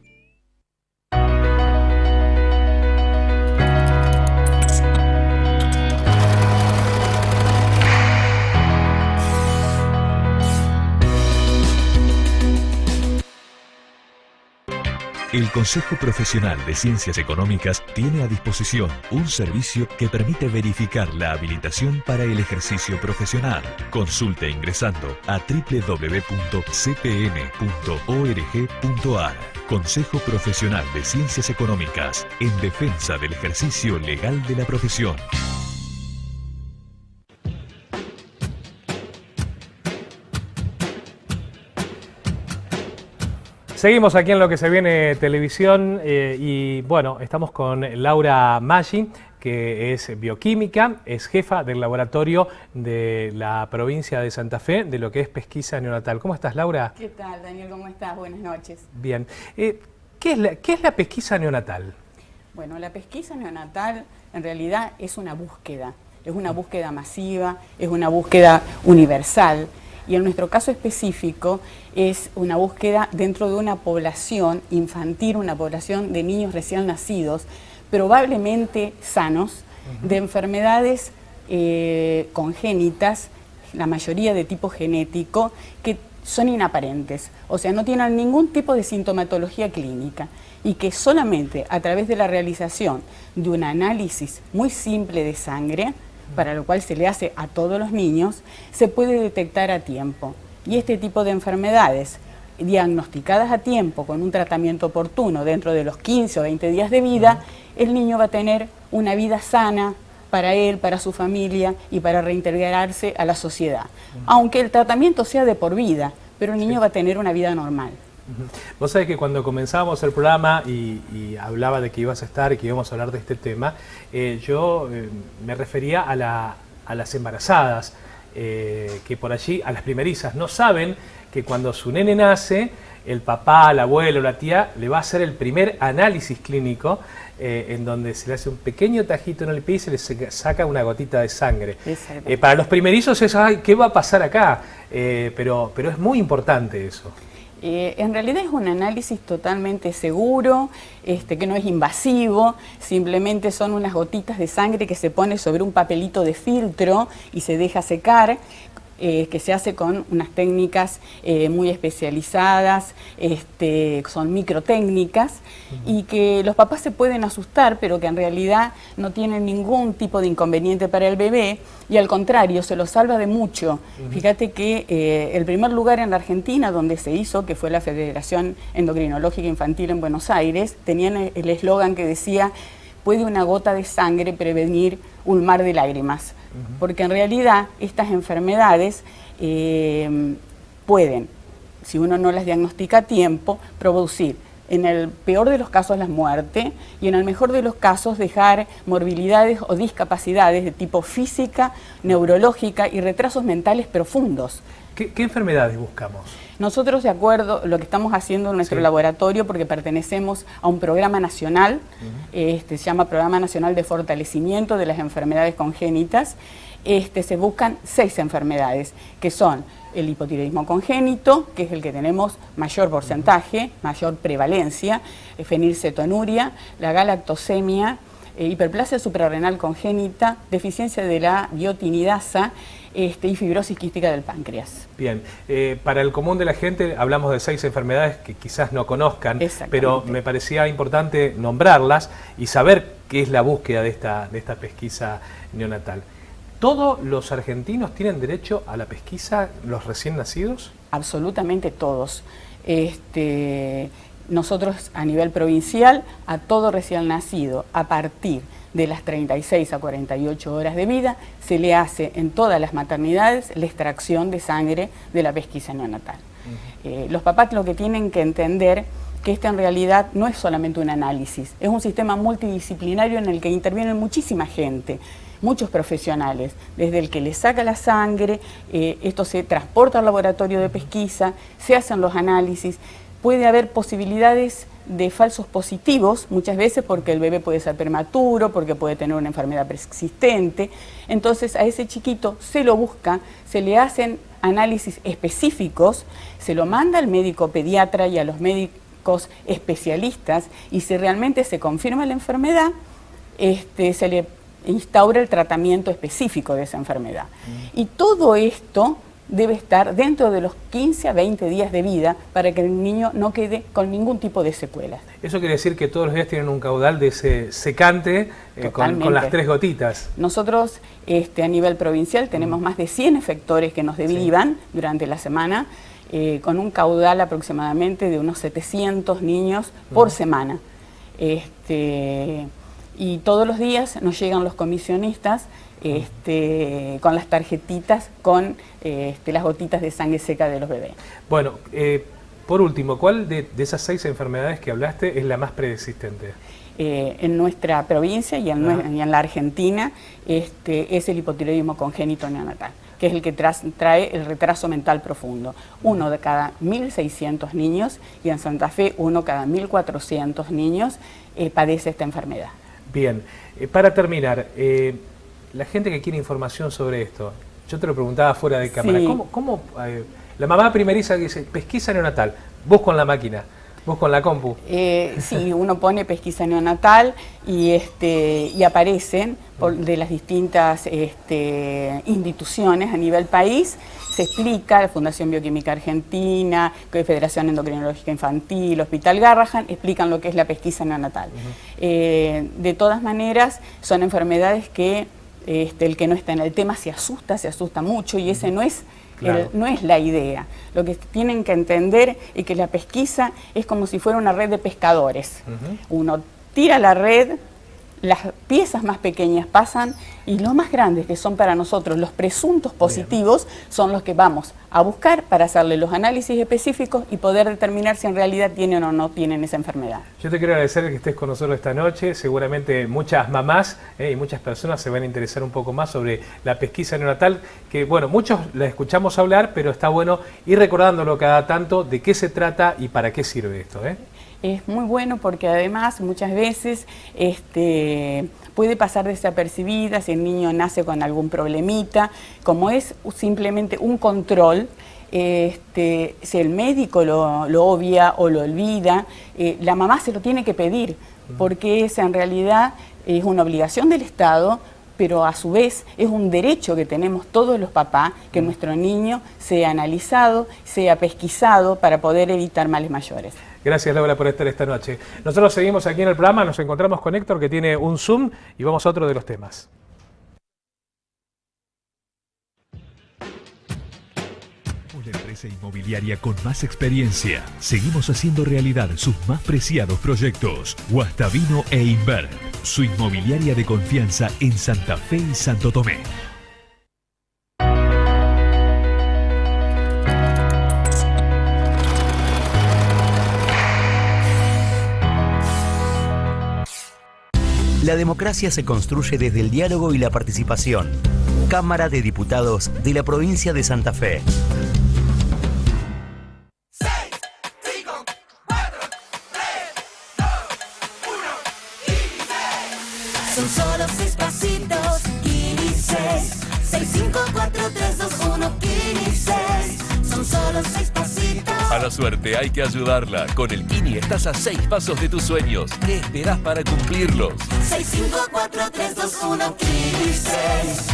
El Consejo Profesional de Ciencias Económicas tiene a disposición un servicio que permite verificar la habilitación para el ejercicio profesional. Consulte ingresando a www.cpm.org.ar. Consejo Profesional de Ciencias Económicas, en defensa del ejercicio legal de la profesión. Seguimos aquí en lo que se viene televisión y bueno, estamos con Laura Maggi, que es bioquímica, es jefa del laboratorio de la provincia de Santa Fe, de lo que es pesquisa neonatal. ¿Cómo estás, Laura? ¿Qué tal, Daniel? ¿Cómo estás? Buenas noches. Bien. ¿Qué es la pesquisa neonatal? Bueno, la pesquisa neonatal en realidad es una búsqueda masiva, es una búsqueda universal. Y en nuestro caso específico es una búsqueda dentro de una población infantil, una población de niños recién nacidos, probablemente sanos, de enfermedades congénitas, la mayoría de tipo genético, que son inaparentes, o sea, no tienen ningún tipo de sintomatología clínica y que solamente a través de la realización de un análisis muy simple de sangre, para lo cual se le hace a todos los niños, se puede detectar a tiempo. Y este tipo de enfermedades, diagnosticadas a tiempo con un tratamiento oportuno dentro de los 15 o 20 días de vida, el niño va a tener una vida sana para él, para su familia y para reintegrarse a la sociedad. Aunque el tratamiento sea de por vida, pero el niño va a tener una vida normal. Vos sabés que cuando comenzábamos el programa y hablaba de que ibas a estar y que íbamos a hablar de este tema, yo me refería a las embarazadas, que por allí, a las primerizas, no saben que cuando su nene nace, el papá, el abuelo, la tía, le va a hacer el primer análisis clínico en donde se le hace un pequeño tajito en el pie y se le saca una gotita de sangre. Para los primerizos es, ay, ¿qué va a pasar acá? Pero es muy importante eso. En realidad es un análisis totalmente seguro, que no es invasivo, simplemente son unas gotitas de sangre que se pone sobre un papelito de filtro y se deja secar. que se hace con unas técnicas muy especializadas, son microtécnicas, y que los papás se pueden asustar, pero que en realidad no tienen ningún tipo de inconveniente para el bebé, y al contrario, se lo salva de mucho. Fíjate que el primer lugar en la Argentina donde se hizo, que fue la Federación Endocrinológica Infantil en Buenos Aires, tenían el eslogan que decía: puede una gota de sangre prevenir un mar de lágrimas. Porque en realidad estas enfermedades pueden, si uno no las diagnostica a tiempo, producir en el peor de los casos la muerte y en el mejor de los casos dejar morbilidades o discapacidades de tipo física, neurológica y retrasos mentales profundos. ¿Qué enfermedades buscamos? Nosotros, de acuerdo a lo que estamos haciendo en nuestro laboratorio, porque pertenecemos a un programa nacional, se llama Programa Nacional de Fortalecimiento de las Enfermedades Congénitas, se buscan 6 enfermedades, que son el hipotiroidismo congénito, que es el que tenemos mayor porcentaje, mayor prevalencia, fenilcetonuria, la galactosemia, hiperplasia suprarrenal congénita, deficiencia de la biotinidasa y fibrosis quística del páncreas. Bien, para el común de la gente hablamos de 6 enfermedades que quizás no conozcan, pero me parecía importante nombrarlas y saber qué es la búsqueda de esta pesquisa neonatal. ¿Todos los argentinos tienen derecho a la pesquisa, los recién nacidos? Absolutamente todos. Nosotros a nivel provincial, a todo recién nacido, a partir de las 36 a 48 horas de vida, se le hace en todas las maternidades la extracción de sangre de la pesquisa neonatal. Los papás lo que tienen que entender que en realidad no es solamente un análisis, es un sistema multidisciplinario en el que intervienen muchísima gente, muchos profesionales, desde el que le saca la sangre, esto se transporta al laboratorio de pesquisa, se hacen los análisis. Puede haber posibilidades de falsos positivos, muchas veces porque el bebé puede ser prematuro, porque puede tener una enfermedad preexistente. Entonces a ese chiquito se lo busca, se le hacen análisis específicos, se lo manda al médico pediatra y a los médicos especialistas, y si realmente se confirma la enfermedad, se le instaura el tratamiento específico de esa enfermedad. Y todo esto debe estar dentro de los 15 a 20 días de vida para que el niño no quede con ningún tipo de secuelas. Eso quiere decir que todos los días tienen un caudal de ese secante con las 3 gotitas. Nosotros a nivel provincial tenemos más de 100 efectores que nos derivan durante la semana, con un caudal aproximadamente de unos 700 niños por semana. Y todos los días nos llegan los comisionistas con las tarjetitas con las gotitas de sangre seca de los bebés. Bueno, por último, ¿cuál de esas 6 enfermedades que hablaste es la más preexistente? En nuestra provincia y en la Argentina es el hipotiroidismo congénito neonatal, que es el que trae el retraso mental profundo. 1 de cada 1.600 niños, y en Santa Fe 1 cada 1.400 niños padece esta enfermedad. Bien, para terminar, la gente que quiere información sobre esto, yo te lo preguntaba fuera de cámara, ¿cómo la mamá primeriza que dice pesquisa neonatal, vos con la máquina, vos con la compu? Sí, uno pone pesquisa neonatal y aparecen de las distintas instituciones a nivel país. Se explica, la Fundación Bioquímica Argentina, Federación Endocrinológica Infantil, Hospital Garrahan, explican lo que es la pesquisa neonatal. De todas maneras, son enfermedades que el que no está en el tema se asusta mucho, y ese no es la idea. Lo que tienen que entender es que la pesquisa es como si fuera una red de pescadores. Uno tira la red, las piezas más pequeñas pasan, y los más grandes, que son para nosotros los presuntos positivos, son los que vamos a buscar para hacerle los análisis específicos y poder determinar si en realidad tienen o no tienen esa enfermedad. Yo te quiero agradecer que estés con nosotros esta noche. Seguramente muchas mamás y muchas personas se van a interesar un poco más sobre la pesquisa neonatal, que bueno, muchos la escuchamos hablar, pero está bueno ir recordándolo cada tanto de qué se trata y para qué sirve esto. Es muy bueno porque además muchas veces puede pasar desapercibida si el niño nace con algún problemita. Como es simplemente un control, si el médico lo obvia o lo olvida, la mamá se lo tiene que pedir, porque esa en realidad es una obligación del Estado pero a su vez es un derecho que tenemos todos los papás que nuestro niño sea analizado, sea pesquisado para poder evitar males mayores. Gracias, Laura, por estar esta noche. Nosotros seguimos aquí en el programa, nos encontramos con Héctor, que tiene un Zoom, y vamos a otro de los temas. Somos la empresa inmobiliaria con más experiencia. Seguimos haciendo realidad sus más preciados proyectos. Guastavino e Invert, su inmobiliaria de confianza en Santa Fe y Santo Tomé. La democracia se construye desde el diálogo y la participación. Cámara de Diputados de la provincia de Santa Fe. Son solo 6 pasitos, Kini 6. 6, 5, 4, 3, 2, 1, Kini 6. Son solo 6 pasitos. A la suerte hay que ayudarla. Con el Kini estás a 6 pasos de tus sueños. ¿Qué esperás para cumplirlos? 6, 5, 4, 3, 2, 1, Kini 6.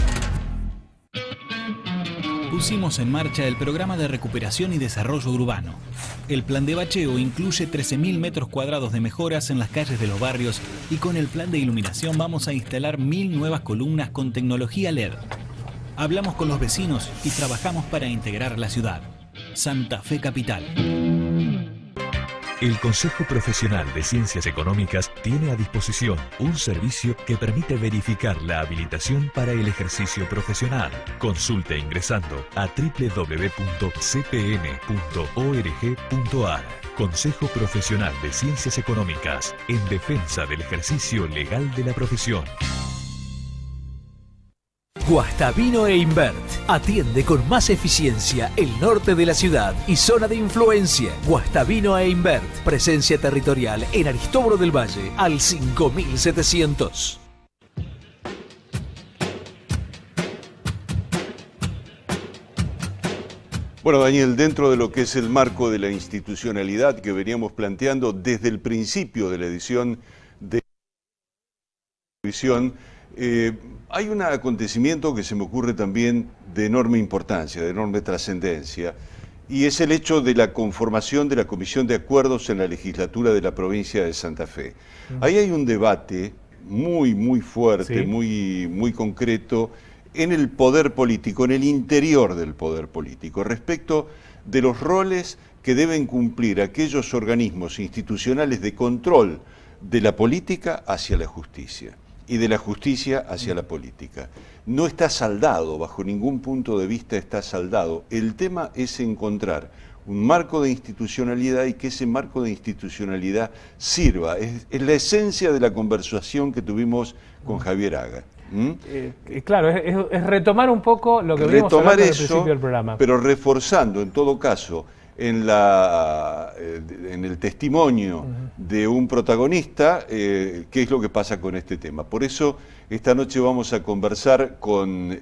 Pusimos en marcha el programa de recuperación y desarrollo urbano. El plan de bacheo incluye 13.000 metros cuadrados de mejoras en las calles de los barrios y con el plan de iluminación vamos a instalar 1.000 nuevas columnas con tecnología LED. Hablamos con los vecinos y trabajamos para integrar la ciudad. Santa Fe Capital. El Consejo Profesional de Ciencias Económicas tiene a disposición un servicio que permite verificar la habilitación para el ejercicio profesional. Consulte ingresando a www.cpn.org.ar. Consejo Profesional de Ciencias Económicas, en defensa del ejercicio legal de la profesión. Guastavino e Invert atiende con más eficiencia el norte de la ciudad y zona de influencia. Guastavino e Invert, presencia territorial en Aristóbulo del Valle al 5700. Bueno, Daniel, dentro de lo que es el marco de la institucionalidad que veníamos planteando desde el principio de la edición de televisión, hay un acontecimiento que se me ocurre también de enorme importancia, de enorme trascendencia, y es el hecho de la conformación de la Comisión de Acuerdos en la legislatura de la provincia de Santa Fe. Ahí hay un debate muy fuerte, Sí. muy concreto en el poder político, en el interior del poder político, respecto de los roles que deben cumplir aquellos organismos institucionales de control de la política hacia la justicia y de la justicia hacia la política. No está saldado, bajo ningún punto de vista está saldado. El tema es encontrar un marco de institucionalidad y que ese marco de institucionalidad sirva. Es la esencia de la conversación que tuvimos con Javier Haga. Claro, es retomar un poco lo que venimos hablando al principio del programa. Pero reforzando en todo caso en el testimonio de un protagonista, qué es lo que pasa con este tema. Por eso esta noche vamos a conversar con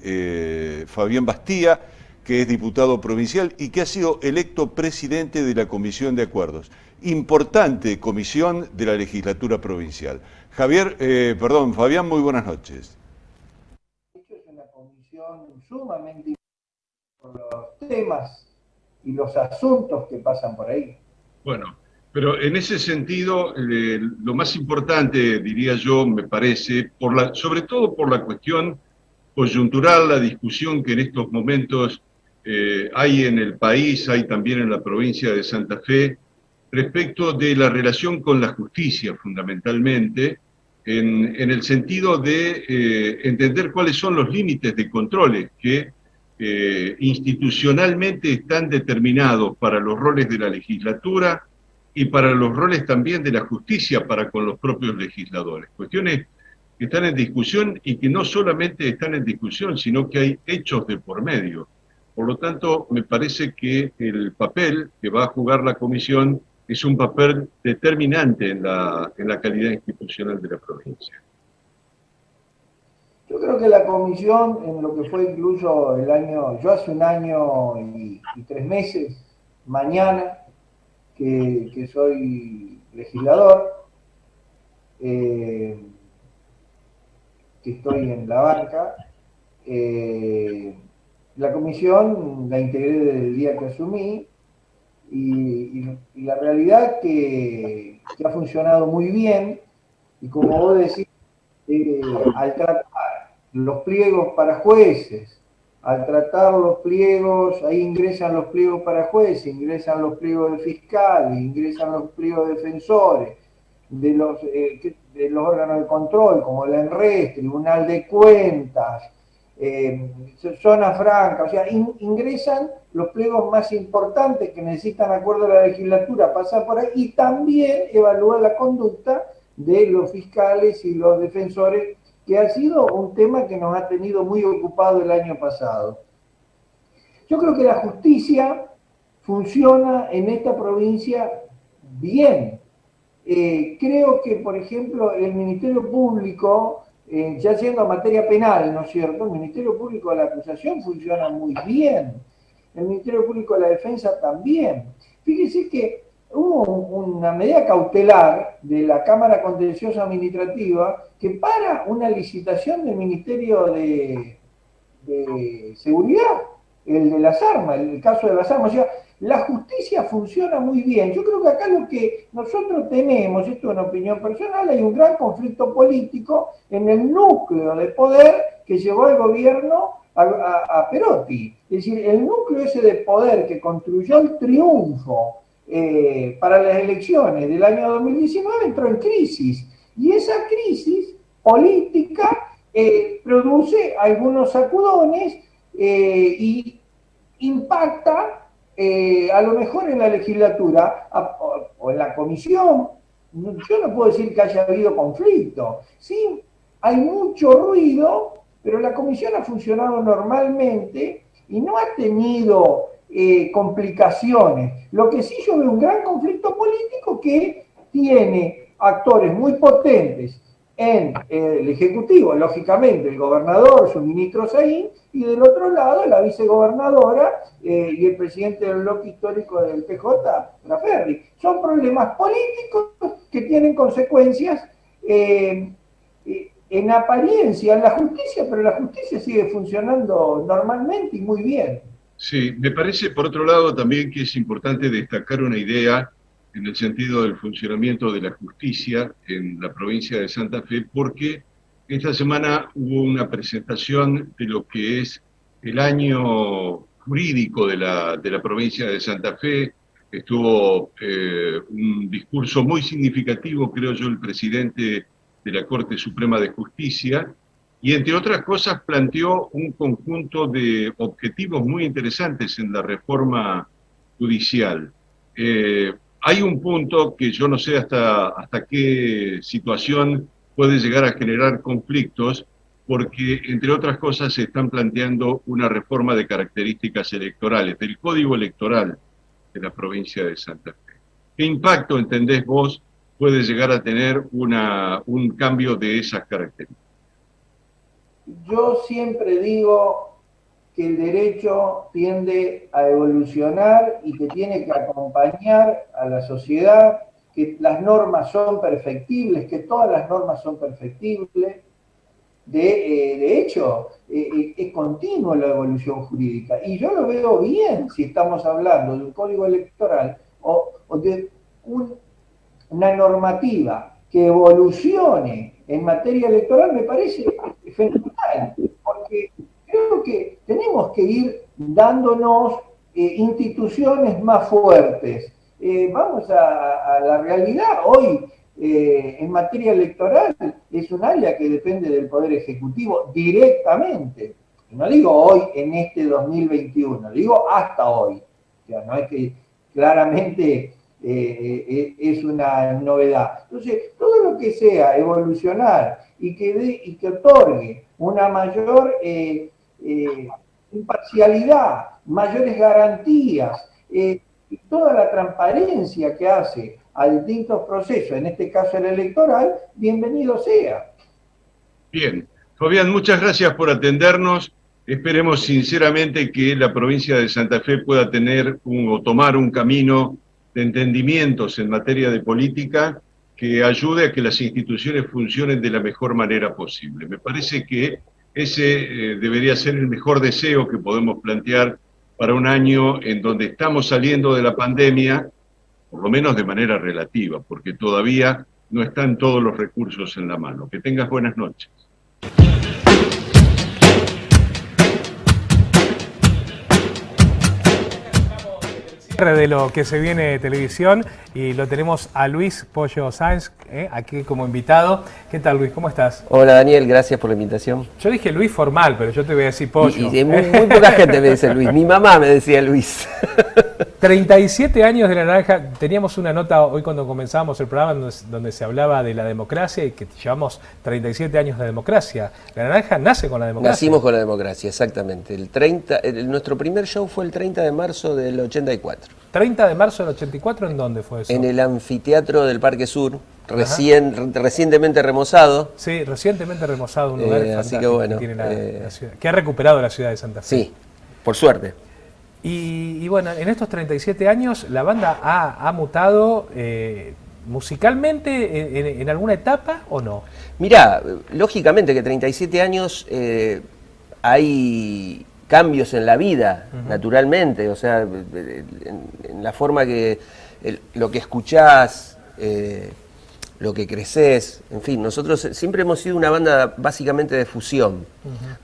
Fabián Bastía, que es diputado provincial y que ha sido electo presidente de la Comisión de Acuerdos. Importante comisión de la legislatura provincial. Fabián, muy buenas noches. Es una comisión sumamente por los temas y los asuntos que pasan por ahí. Bueno, pero en ese sentido, lo más importante, diría yo, me parece, sobre todo por la cuestión coyuntural, la discusión que en estos momentos hay en el país, hay también en la provincia de Santa Fe, respecto de la relación con la justicia, fundamentalmente, en el sentido de entender cuáles son los límites de controles que institucionalmente están determinados para los roles de la legislatura y para los roles también de la justicia para con los propios legisladores. Cuestiones que están en discusión y que no solamente están en discusión, sino que hay hechos de por medio. Por lo tanto, me parece que el papel que va a jugar la comisión es un papel determinante en la calidad institucional de la provincia. Yo creo que la comisión, en lo que fue incluso yo hace 1 año y 3 meses, mañana, que soy legislador, que estoy en la banca. La comisión la integré desde el día que asumí y la realidad que ha funcionado muy bien, y como vos decís, al tratar los pliegos para jueces, al tratar los pliegos, ahí ingresan los pliegos para jueces, ingresan los pliegos de fiscales, ingresan los pliegos de defensores, de los órganos de control, como el ENRES, Tribunal de Cuentas, zona franca, o sea, ingresan los pliegos más importantes que necesitan acuerdo de la legislatura, pasar por ahí, y también evaluar la conducta de los fiscales y los defensores, que ha sido un tema que nos ha tenido muy ocupado el año pasado. Yo creo que la justicia funciona en esta provincia bien. Creo que, por ejemplo, el Ministerio Público, ya yendo a materia penal, ¿no es cierto? El Ministerio Público de la Acusación funciona muy bien. El Ministerio Público de la Defensa también. Fíjese que hubo una medida cautelar de la Cámara Contenciosa Administrativa que para una licitación del Ministerio de Seguridad, el de las armas, el caso de las armas. O sea, la justicia funciona muy bien. Yo creo que acá lo que nosotros tenemos, esto es una opinión personal, hay un gran conflicto político en el núcleo de poder que llevó al gobierno a Perotti. Es decir, el núcleo ese de poder que construyó el triunfo para las elecciones del año 2019 entró en crisis. Y esa crisis política produce algunos sacudones y impacta a lo mejor en la legislatura o en la comisión. Yo no puedo decir que haya habido conflicto. Sí, hay mucho ruido, pero la comisión ha funcionado normalmente y no ha tenido complicaciones. Lo que sí, yo veo un gran conflicto político que tiene actores muy potentes en el Ejecutivo, lógicamente el gobernador, su ministro Saín, y del otro lado la vicegobernadora y el presidente del bloque histórico del PJ, Laferri. Son problemas políticos que tienen consecuencias en apariencia en la justicia, pero la justicia sigue funcionando normalmente y muy bien. Sí, me parece por otro lado también que es importante destacar una idea en el sentido del funcionamiento de la justicia en la provincia de Santa Fe, porque esta semana hubo una presentación de lo que es el año jurídico de la provincia de Santa Fe. Estuvo un discurso muy significativo, creo yo, el presidente de la Corte Suprema de Justicia, y entre otras cosas planteó un conjunto de objetivos muy interesantes en la reforma judicial. Hay un punto que yo no sé hasta qué situación puede llegar a generar conflictos, porque, entre otras cosas, se están planteando una reforma de características electorales, del Código Electoral de la provincia de Santa Fe. ¿Qué impacto, entendés vos, puede llegar a tener un cambio de esas características? Yo siempre digo que el derecho tiende a evolucionar y que tiene que acompañar a la sociedad, que las normas son perfectibles, que todas las normas son perfectibles. De hecho, es continua la evolución jurídica. Y yo lo veo bien si estamos hablando de un código electoral o de una normativa que evolucione en materia electoral, me parece fenomenal, porque creo que tenemos que ir dándonos instituciones más fuertes. Vamos a la realidad. Hoy, en materia electoral, es un área que depende del Poder Ejecutivo directamente. No digo hoy en este 2021, digo hasta hoy. O sea, no es que claramente es una novedad. Entonces, todo lo que sea evolucionar y que otorgue una mayor imparcialidad, mayores garantías, y toda la transparencia que hace a distintos procesos, en este caso el electoral, bienvenido sea. Bien, Fabián, muchas gracias por atendernos. Esperemos sinceramente que la provincia de Santa Fe pueda tener o tomar un camino de entendimientos en materia de política que ayude a que las instituciones funcionen de la mejor manera posible. Me parece que ese debería ser el mejor deseo que podemos plantear para un año en donde estamos saliendo de la pandemia, por lo menos de manera relativa, porque todavía no están todos los recursos en la mano. Que tengas buenas noches. De lo que se viene de televisión y lo tenemos a Luis Pollo Sáenz aquí como invitado. ¿Qué tal, Luis? ¿Cómo estás? Hola, Daniel, gracias por la invitación. Yo dije Luis formal, pero yo te voy a decir Pollo. Y muy poca gente me dice Luis. Mi mamá me decía Luis. 37 años de La Naranja. Teníamos una nota hoy cuando comenzábamos el programa donde se hablaba de la democracia y que llevamos 37 años de democracia. La Naranja nace con la democracia. Nacimos con la democracia, exactamente. Nuestro primer show fue el 30 de marzo del 84. 30 de marzo del 84, ¿en dónde fue eso? En el anfiteatro del Parque Sur, recientemente remozado. Sí, recientemente remozado, un lugar fantástico así que bueno, que tiene la ciudad, que ha recuperado la ciudad de Santa Fe. Sí, por suerte. Y bueno, en estos 37 años la banda ha mutado musicalmente en alguna etapa o no. Mirá, lógicamente que 37 años hay cambios en la vida, naturalmente, o sea, en la forma que lo que escuchás, lo que creces, en fin, nosotros siempre hemos sido una banda básicamente de fusión,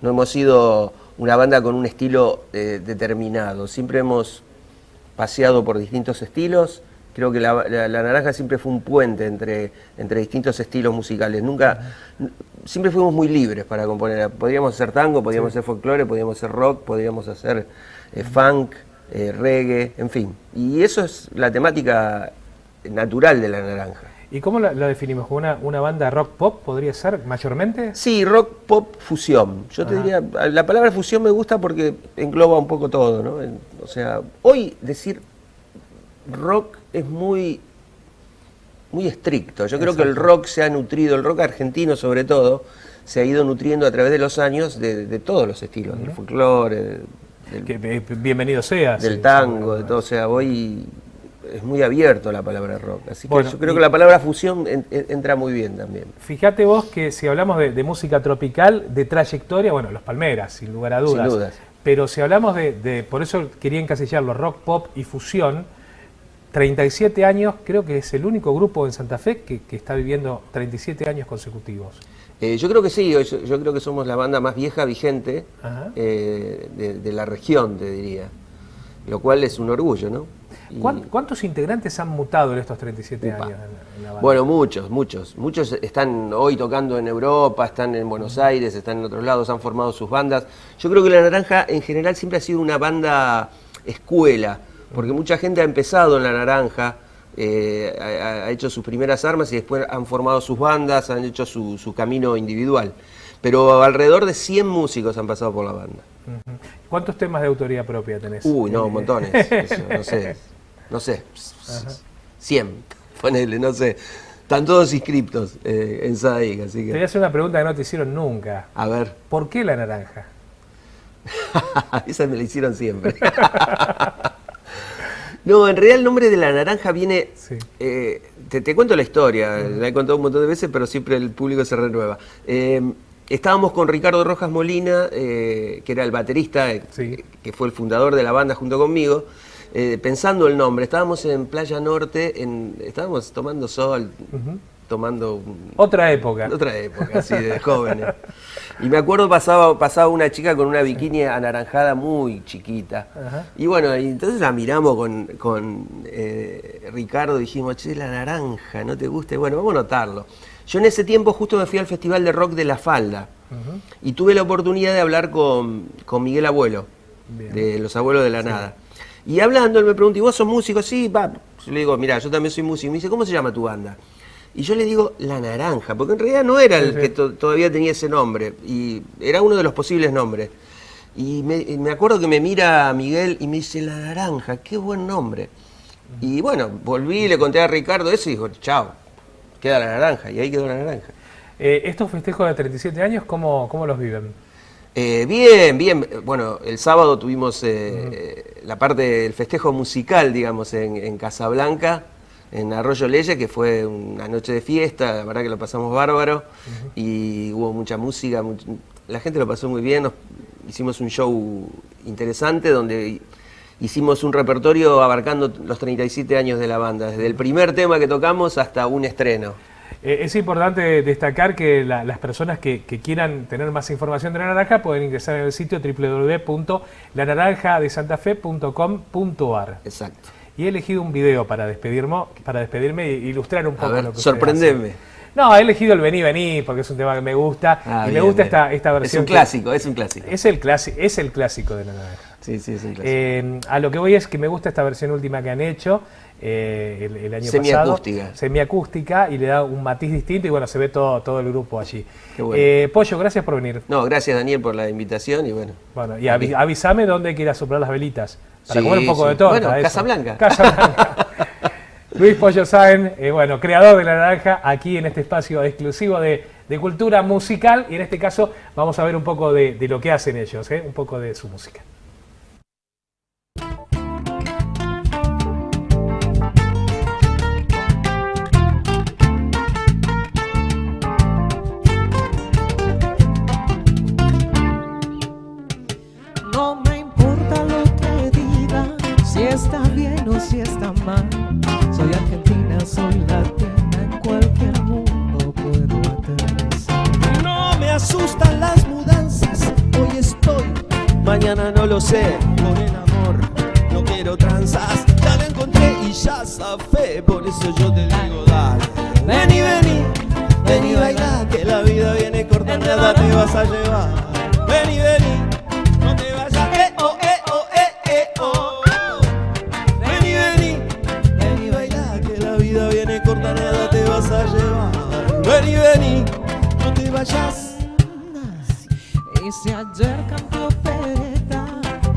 no hemos sido una banda con un estilo determinado, siempre hemos paseado por distintos estilos. Creo que la Naranja siempre fue un puente entre distintos estilos musicales. Siempre fuimos muy libres para componer. Podríamos hacer tango, podríamos hacer folclore, podríamos hacer rock, podríamos hacer funk, reggae, en fin. Y eso es la temática natural de la Naranja. ¿Y cómo la definimos? ¿Una banda rock pop podría ser mayormente? Sí, rock pop fusión. Yo te diría, la palabra fusión me gusta porque engloba un poco todo, ¿no? O sea, hoy decir rock es muy estricto. Yo creo que el rock se ha nutrido, el rock argentino sobre todo, se ha ido nutriendo a través de los años de todos los estilos, del folclore, bienvenido sea. Del tango, de todo. O sea, hoy es muy abierto la palabra rock. Así que yo creo que la palabra fusión entra muy bien también. Fíjate vos que si hablamos de música tropical, de trayectoria, bueno, Los Palmeras, sin lugar a dudas. Sin dudas. Pero si hablamos por eso quería encasillarlo, rock, pop y fusión, 37 años, creo que es el único grupo en Santa Fe que está viviendo 37 años consecutivos. Yo creo que sí, yo creo que somos la banda más vieja vigente de la región, te diría, lo cual es un orgullo, ¿no? ¿Cuántos integrantes han mutado en estos 37 años en la banda? Bueno, muchos están hoy tocando en Europa, están en Buenos Aires, están en otros lados, han formado sus bandas. Yo creo que La Naranja en general siempre ha sido una banda escuela, porque mucha gente ha empezado en La Naranja, ha hecho sus primeras armas y después han formado sus bandas, han hecho su camino individual. Pero alrededor de 100 músicos han pasado por la banda. ¿Cuántos temas de autoría propia tenés? Uy, no, montones. No sé, 100, ponele, no sé. Están todos inscriptos en SADIC, así que... Te voy a hacer una pregunta que no te hicieron nunca. A ver. ¿Por qué La Naranja? Esa me la hicieron siempre. No, en realidad el nombre de La Naranja viene... Sí. Te cuento la historia, la he contado un montón de veces, pero siempre el público se renueva. Estábamos con Ricardo Rojas Molina, que era el baterista, que fue el fundador de la banda junto conmigo, pensando el nombre. Estábamos en Playa Norte, estábamos tomando sol, tomando... Otra época, así de jóvenes. Y me acuerdo pasaba una chica con una bikini anaranjada muy chiquita. Y bueno, y entonces la miramos con Ricardo, dijimos, che, La Naranja, ¿no te gusta? Bueno, vamos a notarlo. Yo en ese tiempo justo me fui al Festival de Rock de La Falda y tuve la oportunidad de hablar con Miguel Abuelo, de Los Abuelos de la Nada. Y hablando, él me preguntó, ¿y vos sos músico? Sí, va. Yo le digo, mirá, yo también soy músico. Me dice, ¿cómo se llama tu banda? Y yo le digo, La Naranja, porque en realidad no era el que todavía tenía ese nombre, y era uno de los posibles nombres. Y me acuerdo que me mira Miguel y me dice, La Naranja, qué buen nombre. Y bueno, volví, le conté a Ricardo eso y dijo, chao, queda La Naranja, y ahí quedó La Naranja. ¿Estos festejos de 37 años, cómo los viven? Bien. Bueno, el sábado tuvimos la parte del festejo musical, digamos, en Casablanca, en Arroyo Leyes, que fue una noche de fiesta, la verdad que lo pasamos bárbaro, y hubo mucha música, la gente lo pasó muy bien, hicimos un show interesante donde hicimos un repertorio abarcando los 37 años de la banda, desde el primer tema que tocamos hasta un estreno. Es importante destacar que las personas que quieran tener más información de La Naranja pueden ingresar en el sitio www.lanaranjadesantafe.com.ar. Exacto. Y he elegido un video para despedirme e ilustrar un poco lo que sorprendeme. No, he elegido el Vení, Vení, porque es un tema que me gusta. Y me gusta esta versión. Es un clásico, es un clásico. Es el clásico de La Naranja. Sí, es un clásico. A lo que voy es que me gusta esta versión última que han hecho el año pasado. Semiacústica, y le da un matiz distinto, y bueno, se ve todo el grupo allí. Qué bueno. Pollo, gracias por venir. No, gracias Daniel por la invitación y bueno. Bueno, y avísame dónde quieras soplar las velitas, para comer un poco de torta. Bueno, Casablanca. Luis Pollo Sáenz, bueno, creador de La Naranja, aquí en este espacio exclusivo de cultura musical, y en este caso vamos a ver un poco de lo que hacen ellos, un poco de su música. No me importa lo que digan, si está bien o si está mal. Soy argentina, soy latina, en cualquier mundo puedo aterrizar. No me asustan las mudanzas, hoy estoy, mañana no lo sé. Por el amor no quiero tranzas, ya lo encontré y ya zafé. Por eso yo te digo, dale, vení, vení, vení, baila, que la vida viene corta, nada te vas a llevar. Vení, vení, no te vayas, oh. Vení, vení, vení, baila, que la vida viene corta, nada te vas a llevar. Vení, vení, no te vayas. Y si ayer canté opereta,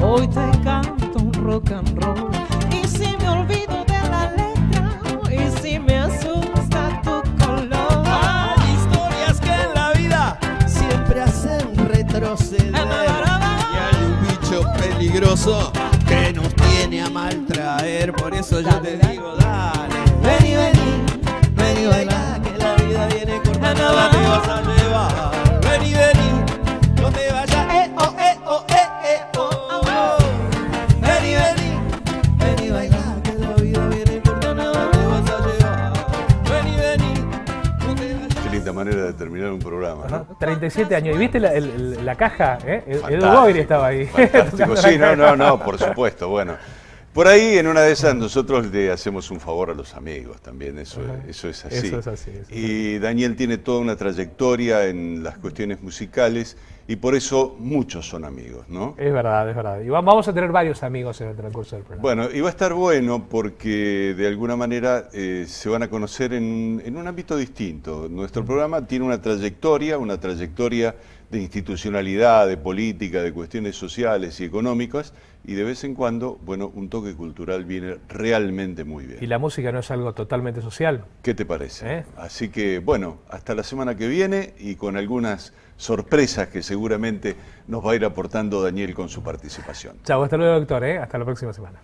hoy te canto un rock and roll. Y si me olvido de la letra, y si me asusta tu color. Hay historias que en la vida siempre hacen retroceder. Y hay un bicho peligroso que nos tiene a maltraer. Por eso yo te digo, dale, vení, vení, vení, baila, que la vida viene corta, nada te vas a llevar. Vení, vení, no te vayas, oh. Vení, vení, vení, baila, que la vida viene corta, nada te vas a llevar. Vení, vení, no te vayas. Qué linda manera de terminar un programa, ¿no? 37 años. ¿Y viste la caja? Edu Boiri estaba ahí. Fantástico, sí, no, por supuesto. Bueno, por ahí en una de esas nosotros le hacemos un favor a los amigos también, eso es así. Eso es así. Y Daniel tiene toda una trayectoria en las cuestiones musicales y por eso muchos son amigos, ¿no? Es verdad. Y vamos a tener varios amigos en el transcurso del programa. Bueno, y va a estar bueno porque de alguna manera se van a conocer en un ámbito distinto. Nuestro programa tiene una trayectoria de institucionalidad, de política, de cuestiones sociales y económicas, y de vez en cuando, bueno, un toque cultural viene realmente muy bien. Y la música no es algo totalmente social. ¿Qué te parece? Así que, bueno, hasta la semana que viene y con algunas sorpresas que seguramente nos va a ir aportando Daniel con su participación. Chao, hasta luego, doctor. Hasta la próxima semana.